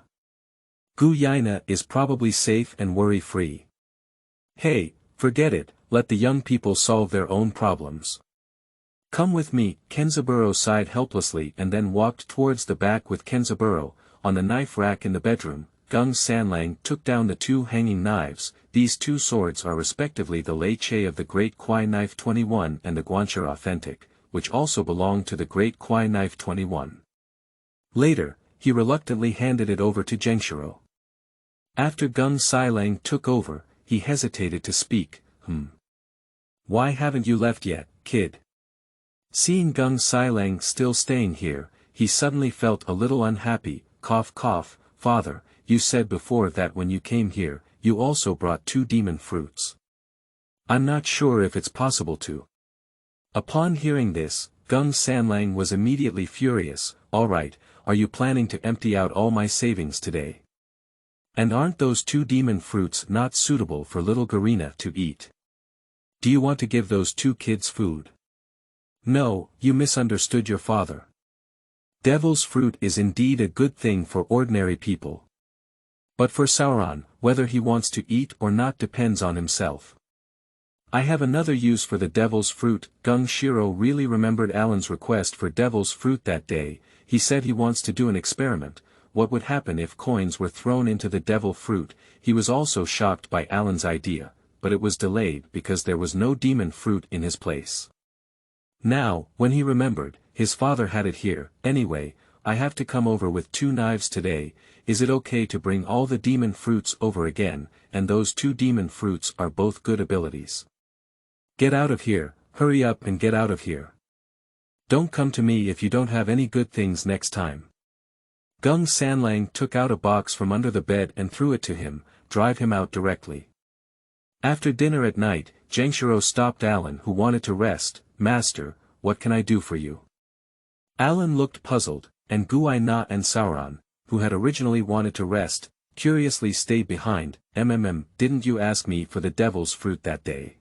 Guina is probably safe and worry-free. Hey, forget it, let the young people solve their own problems. Come with me, Kenzaburo sighed helplessly and then walked towards the back with Kenzaburo. On the knife rack in the bedroom, Gung Sanlang took down the two hanging knives. These two swords are respectively the Lei Che of the Great Kwai Knife 21 and the Guanxia Authentic, which also belong to the Great Kwai Knife 21. Later, he reluctantly handed it over to Zhengshiro. After Gung Sanlang took over, he hesitated to speak. Why haven't you left yet, kid? Seeing Gung Sanlang still staying here, he suddenly felt a little unhappy. Cough cough, father, you said before that when you came here, you also brought 2 demon fruits. I'm not sure if it's possible to. Upon hearing this, Gung Sanlang was immediately furious. Alright, are you planning to empty out all my savings today? And aren't those 2 demon fruits not suitable for little Guina to eat? Do you want to give those 2 kids food? No, you misunderstood your father. Devil's fruit is indeed a good thing for ordinary people. But for Sauron, whether he wants to eat or not depends on himself. I have another use for the devil's fruit. Gung Shiro really remembered Alan's request for devil's fruit that day. He said he wants to do an experiment. What would happen if coins were thrown into the devil fruit? He was also shocked by Alan's idea, but it was delayed because there was no demon fruit in his place. Now, when he remembered, his father had it here. Anyway, I have to come over with 2 knives today. Is it okay to bring all the demon fruits over again? And those 2 demon fruits are both good abilities. Get out of here, hurry up and get out of here. Don't come to me if you don't have any good things next time. Gung Sanlang took out a box from under the bed and threw it to him. Drive him out directly. After dinner at night, Zhengshiro stopped Alan, who wanted to rest. Master, what can I do for you? Alan looked puzzled, and Guina and Sauron, who had originally wanted to rest, curiously stayed behind. Didn't you ask me for the devil's fruit that day?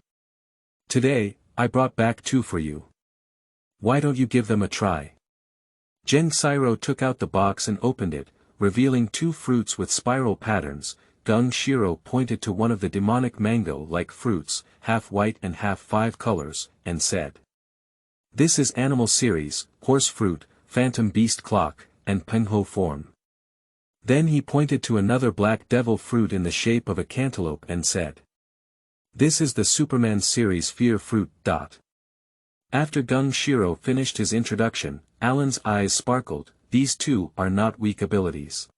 Today, I brought back 2 for you. Why don't you give them a try? Zhengshiro took out the box and opened it, revealing 2 fruits with spiral patterns. Gung Shiro pointed to one of the demonic mango-like fruits, half white and half 5 colors, and said, "This is animal series, horse fruit, phantom beast clock, and pengho form." Then he pointed to another black devil fruit in the shape of a cantaloupe and said, "This is the Superman series fear fruit. After Gung Shiro finished his introduction, Alan's eyes sparkled. These 2 are not weak abilities.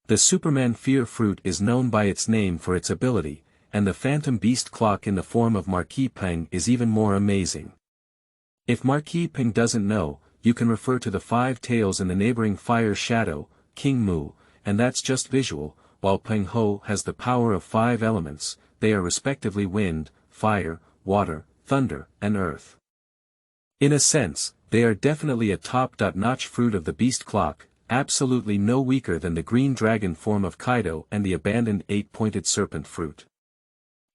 The Superman fear fruit is known by its name for its ability, and the phantom beast clock in the form of Marquis Peng is even more amazing. If Marquis Peng doesn't know, you can refer to the 5 tails in the neighboring fire shadow, King Mu, and that's just visual. While Peng Ho has the power of 5 elements, they are respectively wind, fire, water, thunder, and earth. In a sense, they are definitely a top-notch fruit of the beast clock, absolutely no weaker than the green dragon form of Kaido and the abandoned 8-pointed serpent fruit.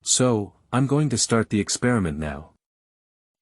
So, I'm going to start the experiment now.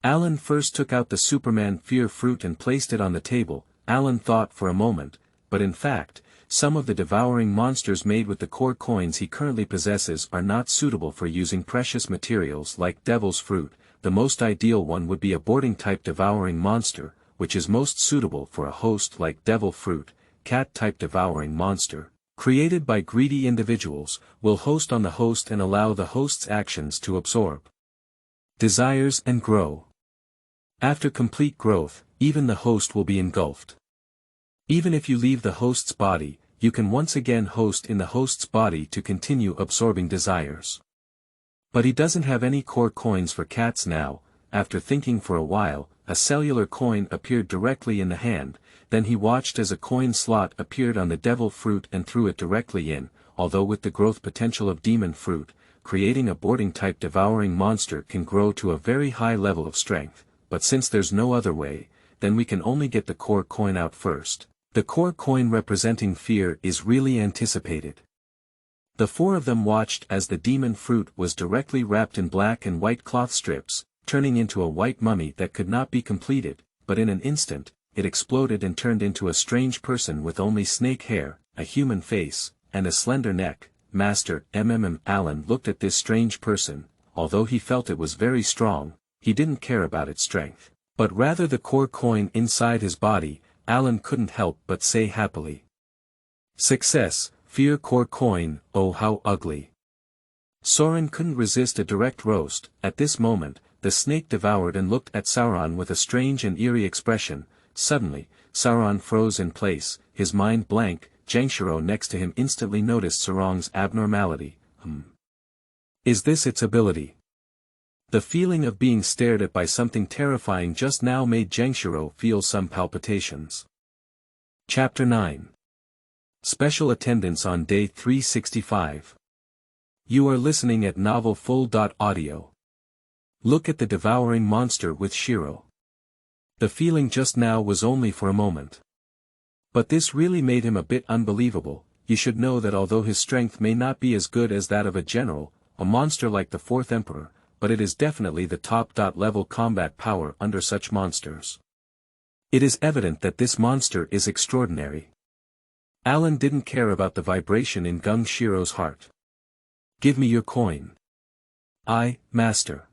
Alan first took out the Superman fear fruit and placed it on the table. Alan thought for a moment, but in fact, some of the devouring monsters made with the core coins he currently possesses are not suitable for using precious materials like devil's fruit. The most ideal one would be a boarding-type devouring monster, which is most suitable for a host like devil fruit. Cat-type devouring monster, created by greedy individuals, will host on the host and allow the host's actions to absorb desires and grow. After complete growth, even the host will be engulfed. Even if you leave the host's body, you can once again host in the host's body to continue absorbing desires. But he doesn't have any core coins for cats now. after thinking for a while, a cellular coin appeared directly in the hand, then he watched as a coin slot appeared on the devil fruit and threw it directly in, although with the growth potential of demon fruit, creating a boarding-type devouring monster can grow to a very high level of strength, but since there's no other way, then we can only get the core coin out first. The core coin representing fear is really anticipated. The four of them watched as the demon fruit was directly wrapped in black and white cloth strips, turning into a white mummy that could not be completed, but in an instant, it exploded and turned into a strange person with only snake hair, a human face, and a slender neck. Master Alan looked at this strange person, although he felt it was very strong, he didn't care about its strength, but rather the core coin inside his body. Alan couldn't help but say happily. Success, fear core coin, oh how ugly. Soren couldn't resist a direct roast. At this moment, the snake devoured and looked at Sauron with a strange and eerie expression. Suddenly, Sauron froze in place, his mind blank. Jangshiro next to him instantly noticed Sauron's abnormality. Is this its ability? The feeling of being stared at by something terrifying just now made Jangshiro feel some palpitations. Chapter 9. Special attendance on day 365. You are listening at Novel Full.audio. Look at the devouring monster with Shiro. The feeling just now was only for a moment. But this really made him a bit unbelievable. You should know that although his strength may not be as good as that of a general, a monster like the Fourth Emperor, but it is definitely the top-level combat power under such monsters. It is evident that this monster is extraordinary. Alan didn't care about the vibration in Gung Shiro's heart. Give me your coin. Master.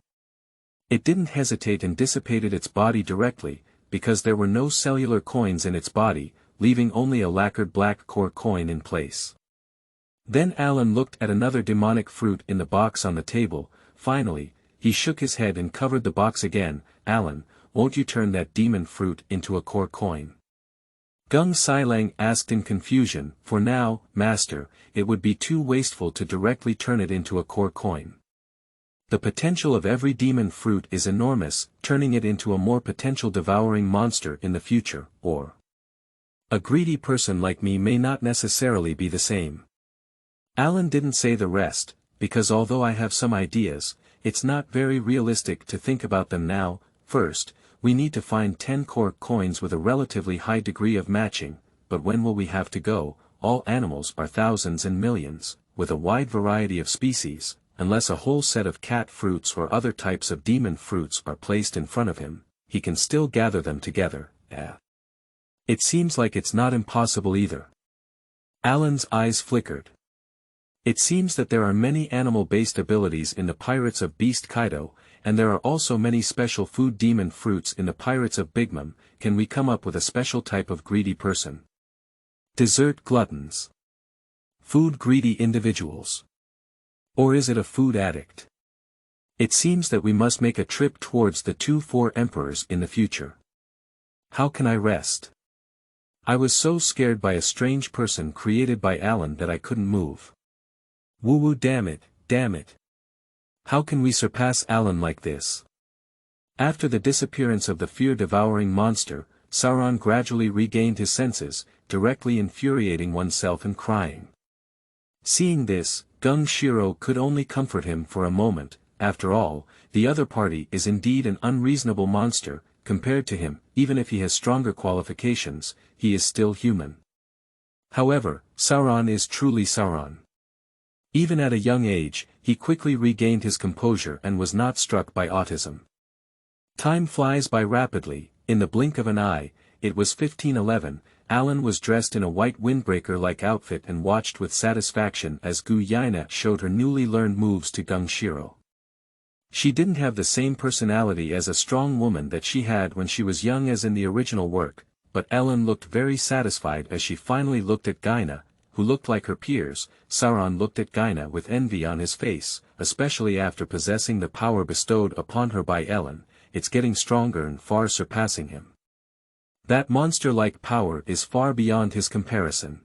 It didn't hesitate and dissipated its body directly, because there were no cellular coins in its body, leaving only a lacquered black core coin in place. Then Alan looked at another demonic fruit in the box on the table. Finally, he shook his head and covered the box again. Alan, won't you turn that demon fruit into a core coin? Gung Silang asked in confusion. For now, Master, it would be too wasteful to directly turn it into a core coin. The potential of every demon fruit is enormous, turning it into a more potential devouring monster in the future, or a greedy person like me may not necessarily be the same. Alan didn't say the rest, because although I have some ideas, it's not very realistic to think about them now. First, we need to find 10 core coins with a relatively high degree of matching, but when will we have to go? All animals are thousands and millions, with a wide variety of species, unless a whole set of cat fruits or other types of demon fruits are placed in front of him, he can still gather them together. It seems like it's not impossible either. Alan's eyes flickered. It seems that there are many animal-based abilities in the Pirates of Beast Kaido, and there are also many special food demon fruits in the Pirates of Big Mom. Can we come up with a special type of greedy person? Dessert gluttons. Food-greedy individuals. Or is it a food addict? It seems that we must make a trip towards the 2-4 emperors in the future. How can I rest? I was so scared by a strange person created by Alan that I couldn't move. Woo-woo, damn it. How can we surpass Alan like this? After the disappearance of the fear-devouring monster, Sauron gradually regained his senses, directly infuriating oneself and crying. Seeing this, Gung Shiro could only comfort him for a moment. After all, the other party is indeed an unreasonable monster. Compared to him, even if he has stronger qualifications, he is still human. However, Sauron is truly Sauron. Even at a young age, he quickly regained his composure and was not struck by autism. Time flies by rapidly. In the blink of an eye, it was 1511, Alan was dressed in a white windbreaker-like outfit and watched with satisfaction as Guina showed her newly learned moves to Gung Shiro. She didn't have the same personality as a strong woman that she had when she was young as in the original work, but Ellen looked very satisfied as she finally looked at Guina, who looked like her peers. Sauron looked at Guina with envy on his face, especially after possessing the power bestowed upon her by Ellen. It's getting stronger and far surpassing him. That monster-like power is far beyond his comparison.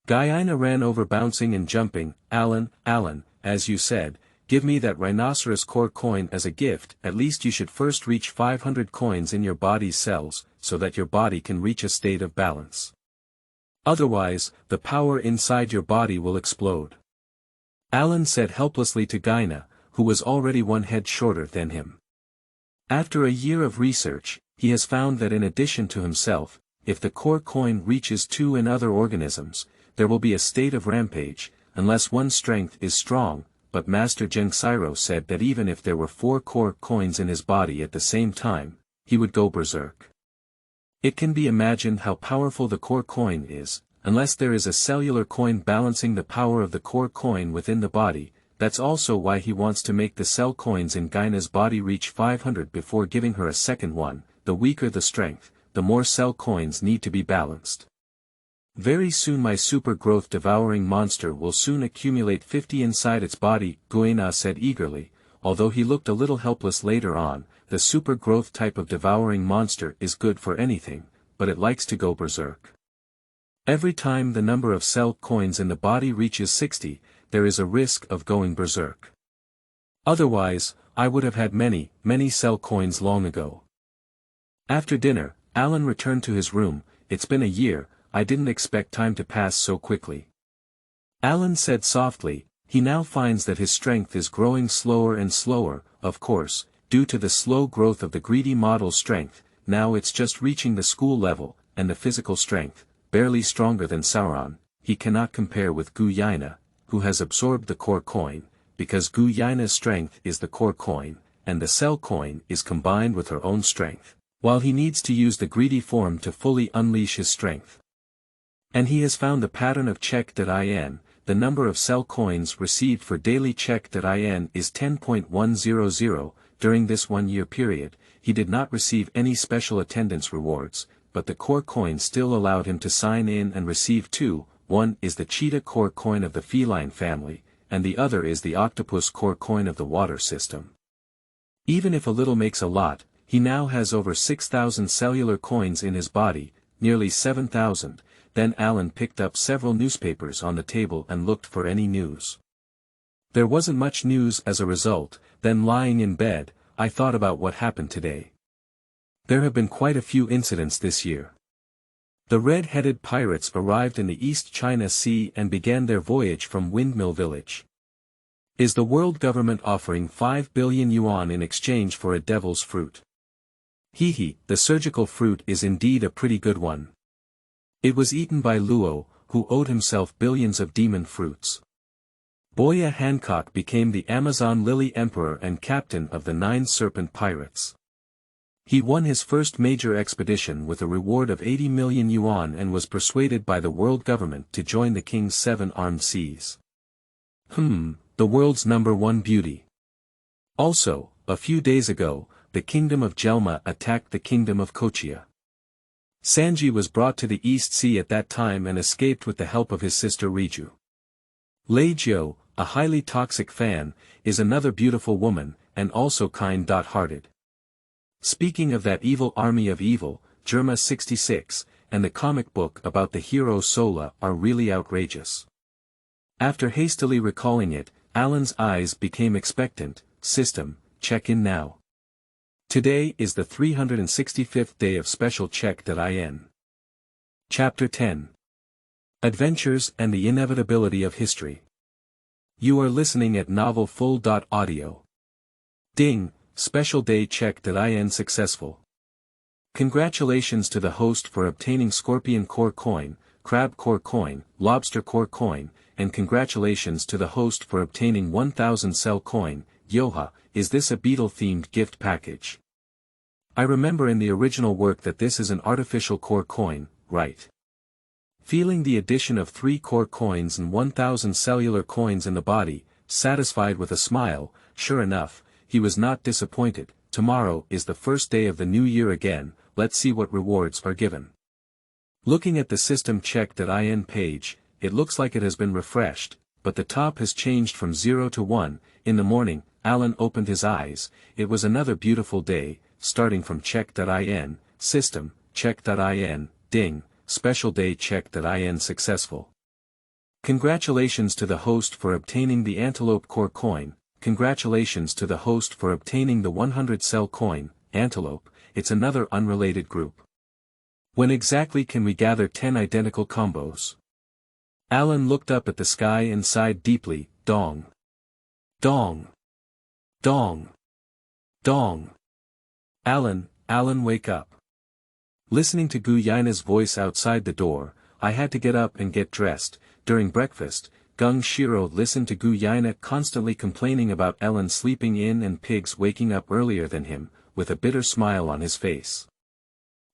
Guina ran over bouncing and jumping. Alan, as you said, give me that rhinoceros core coin as a gift. At least you should first reach 500 coins in your body's cells, so that your body can reach a state of balance. Otherwise, the power inside your body will explode. Alan said helplessly to Guina, who was already one head shorter than him. After a year of research, he has found that in addition to himself, if the core coin reaches 2 in other organisms, there will be a state of rampage, unless one's strength is strong, but Master Genxiro said that even if there were 4 core coins in his body at the same time, he would go berserk. It can be imagined how powerful the core coin is, unless there is a cellular coin balancing the power of the core coin within the body. That's also why he wants to make the cell coins in Guina's body reach 500 before giving her a second one. The weaker the strength, the more cell coins need to be balanced. Very soon my super growth devouring monster will soon accumulate 50 inside its body, Guina said eagerly, although he looked a little helpless later on. The super growth type of devouring monster is good for anything, but it likes to go berserk. Every time the number of cell coins in the body reaches 60, there is a risk of going berserk. Otherwise, I would have had many cell coins long ago. After dinner, Alan returned to his room. It's been a year, I didn't expect time to pass so quickly. Alan said softly. He now finds that his strength is growing slower and slower, of course, due to the slow growth of the greedy model's strength. Now it's just reaching the school level, and the physical strength, barely stronger than Sauron. He cannot compare with Guina, who has absorbed the core coin, because Guina's strength is the core coin, and the cell coin is combined with her own strength, while he needs to use the greedy form to fully unleash his strength. And he has found the pattern of check.in. The number of cell coins received for daily check.in is 10.100. During this 1-year period, he did not receive any special attendance rewards, but the core coin still allowed him to sign in and receive 2. One is the cheetah core coin of the feline family, and the other is the octopus core coin of the water system. Even if a little makes a lot, he now has over 6,000 cellular coins in his body, nearly 7,000. Then Alan picked up several newspapers on the table and looked for any news. There wasn't much news as a result. Then lying in bed, I thought about what happened today. There have been quite a few incidents this year. The red-headed pirates arrived in the East China Sea and began their voyage from Windmill Village. Is the world government offering 5 billion yuan in exchange for a devil's fruit? Hehe, the surgical fruit is indeed a pretty good one. It was eaten by Luo, who owed himself billions of demon fruits. Boya Hancock became the Amazon Lily Emperor and captain of the 9 Serpent Pirates. He won his first major expedition with a reward of 80 million yuan and was persuaded by the world government to join the king's 7 armed seas. The world's #1 beauty. Also, a few days ago, the kingdom of Jelma attacked the kingdom of Kochia. Sanji was brought to the East Sea at that time and escaped with the help of his sister Riju. Lei Jiu, a highly toxic fan, is another beautiful woman, and also kind-hearted. Speaking of that evil army of evil, Germa 66, and the comic book about the hero Sola are really outrageous. After hastily recalling it, Alan's eyes became expectant. System, check in now. Today is the 365th day of special check.in. Chapter 10. Adventures and the Inevitability of History. You are listening at novelfull.audio. Ding, special day check.in successful. Congratulations to the host for obtaining Scorpion Core Coin, Crab Core Coin, Lobster Core Coin, and congratulations to the host for obtaining 1000 Cell Coin. Yoha, is this a beetle-themed gift package? I remember in the original work that this is an artificial core coin, right? Feeling the addition of 3 core coins and 1000 cellular coins in the body, satisfied with a smile, sure enough, he was not disappointed. Tomorrow is the first day of the new year again. Let's see what rewards are given. Looking at the system check.in page, it looks like it has been refreshed, but the top has changed from 0 to 1. In the morning, Alan opened his eyes. It was another beautiful day, starting from check.in, system, check.in, ding, special day check.in successful. Congratulations to the host for obtaining the Antelope Core Coin. congratulations to the host for obtaining the 100-cell coin, Antelope, it's another unrelated group. When exactly can we gather 10 identical combos? Alan looked up at the sky and sighed deeply, dong. Dong. Dong. Dong. Alan, wake up. Listening to Guina's voice outside the door, I had to get up and get dressed. During breakfast, Gung Shiro listened to Guina constantly complaining about Ellen sleeping in and pigs waking up earlier than him, with a bitter smile on his face.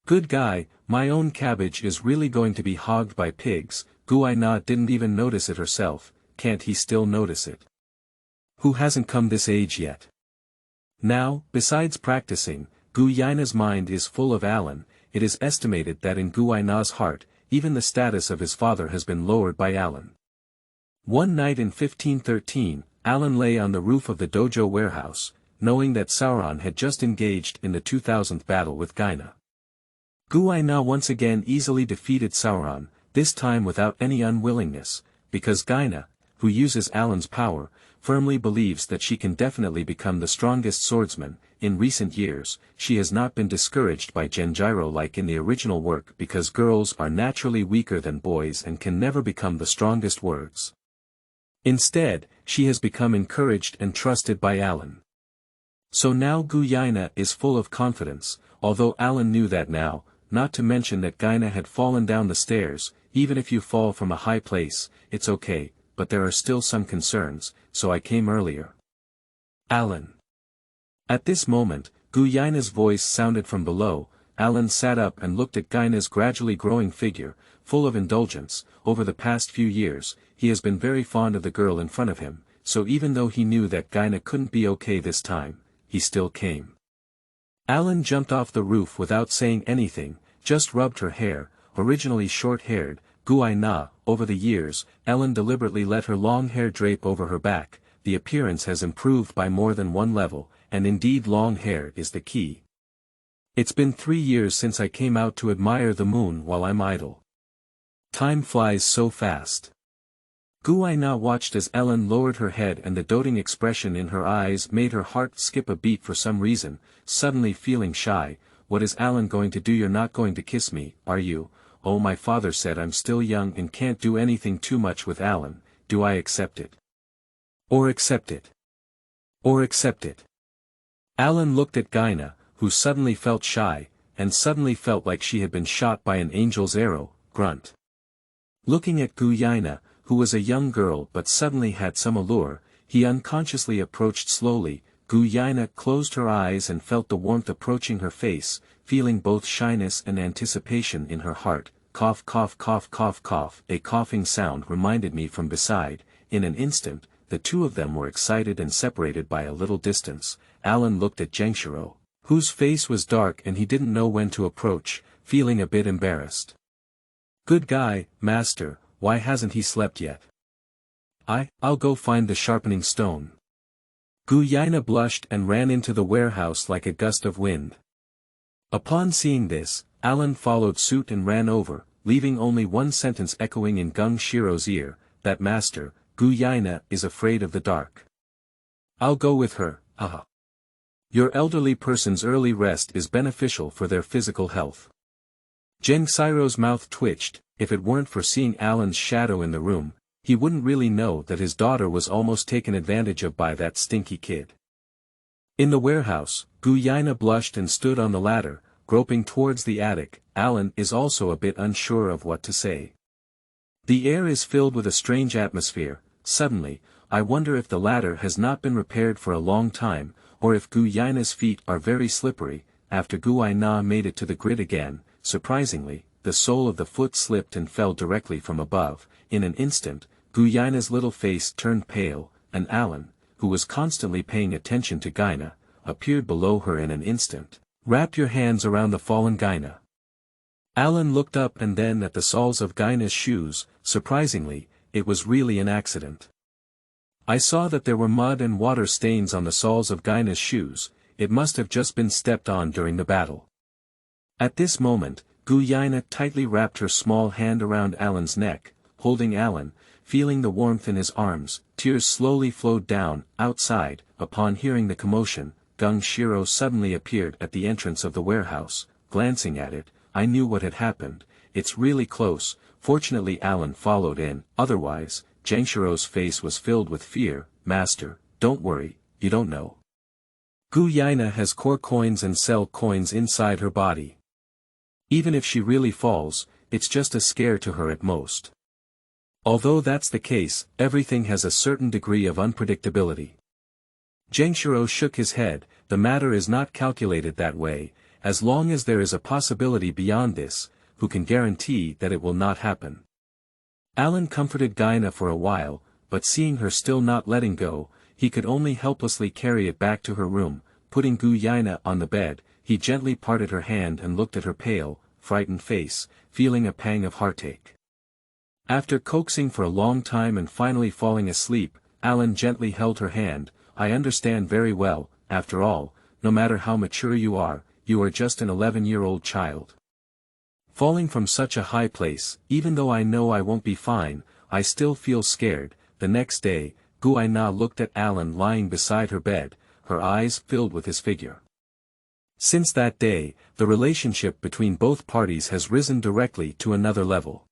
Good guy, my own cabbage is really going to be hogged by pigs. Guina didn't even notice it herself, can't he still notice it? Who hasn't come this age yet? Now, besides practicing, Guina's mind is full of Alan. It is estimated that in Guina's heart, even the status of his father has been lowered by Alan. One night in 1513, Alan lay on the roof of the dojo warehouse, knowing that Sauron had just engaged in the 2000th battle with Guina. Guina once again easily defeated Sauron, this time without any unwillingness, because Guina, who uses Alan's power, firmly believes that she can definitely become the strongest swordsman. In recent years, she has not been discouraged by Genjiro like in the original work because girls are naturally weaker than boys and can never become the strongest words. Instead, she has become encouraged and trusted by Alan. So now Guina is full of confidence, although Alan knew that now, not to mention that Guina had fallen down the stairs. Even if you fall from a high place, it's okay, but there are still some concerns, so I came earlier. Alan. At this moment, Guina's voice sounded from below. Alan sat up and looked at Guina's gradually growing figure, full of indulgence. Over the past few years, he has been very fond of the girl in front of him, so even though he knew that Guina couldn't be okay this time, he still came. Alan jumped off the roof without saying anything, just rubbed her hair, originally short-haired. Guina, over the years, Ellen deliberately let her long hair drape over her back. The appearance has improved by more than one level, and indeed long hair is the key. It's been 3 years since I came out to admire the moon while I'm idle. Time flies so fast. Guina watched as Ellen lowered her head and the doting expression in her eyes made her heart skip a beat for some reason, suddenly feeling shy. What is Alan going to do? You're not going to kiss me, are you? Oh, my father said I'm still young and can't do anything too much with Alan. Do I accept it? Or accept it? Or accept it? Alan looked at Guina, who suddenly felt shy, and suddenly felt like she had been shot by an angel's arrow. Grunt. Looking at Guina, who was a young girl but suddenly had some allure, he unconsciously approached slowly. Guina closed her eyes and felt the warmth approaching her face, feeling both shyness and anticipation in her heart. Cough, cough, cough, cough, cough. A coughing sound reminded me from beside. In an instant, the two of them were excited and separated by a little distance. Alan looked at Genshiro, whose face was dark and he didn't know when to approach, feeling a bit embarrassed. Good guy, master, why hasn't he slept yet? I'll go find the sharpening stone. Guina blushed and ran into the warehouse like a gust of wind. Upon seeing this, Alan followed suit and ran over, leaving only one sentence echoing in Gung Shiro's ear, that master, Guina is afraid of the dark. I'll go with her, haha. Your elderly person's early rest is beneficial for their physical health. Gensiro's mouth twitched. If it weren't for seeing Alan's shadow in the room, he wouldn't really know that his daughter was almost taken advantage of by that stinky kid. In the warehouse, Guina blushed and stood on the ladder, groping towards the attic. Alan is also a bit unsure of what to say. The air is filled with a strange atmosphere. Suddenly, I wonder if the ladder has not been repaired for a long time, or if Guina's feet are very slippery. After Guina made it to the grid again, surprisingly, the sole of the foot slipped and fell directly from above. In an instant, Guina's little face turned pale, and Alan, who was constantly paying attention to Guina, appeared below her in an instant. Wrap your hands around the fallen Guina. Alan looked up and then at the soles of Guina's shoes. Surprisingly, it was really an accident. I saw that there were mud and water stains on the soles of Guina's shoes. It must have just been stepped on during the battle. At this moment, Guina tightly wrapped her small hand around Alan's neck, holding Alan, feeling the warmth in his arms. Tears slowly flowed down. Outside, upon hearing the commotion, Gung Shiro suddenly appeared at the entrance of the warehouse. Glancing at it, I knew what had happened. It's really close. Fortunately Alan followed in, otherwise, Jangshiro's face was filled with fear. Master, don't worry, you don't know. Guina has core coins and cell coins inside her body. Even if she really falls, it's just a scare to her at most. Although that's the case, everything has a certain degree of unpredictability. Jangshiro shook his head. The matter is not calculated that way. As long as there is a possibility beyond this, who can guarantee that it will not happen? Alan comforted Guina for a while, but seeing her still not letting go, he could only helplessly carry it back to her room. Putting Guina on the bed, he gently parted her hand and looked at her pale, frightened face, feeling a pang of heartache. After coaxing for a long time and finally falling asleep, Alan gently held her hand. I understand very well. After all, no matter how mature you are just an 11-year-old child. Falling from such a high place, even though I know I won't be fine, I still feel scared. The next day, Guina looked at Alan lying beside her bed, her eyes filled with his figure. Since that day, the relationship between both parties has risen directly to another level.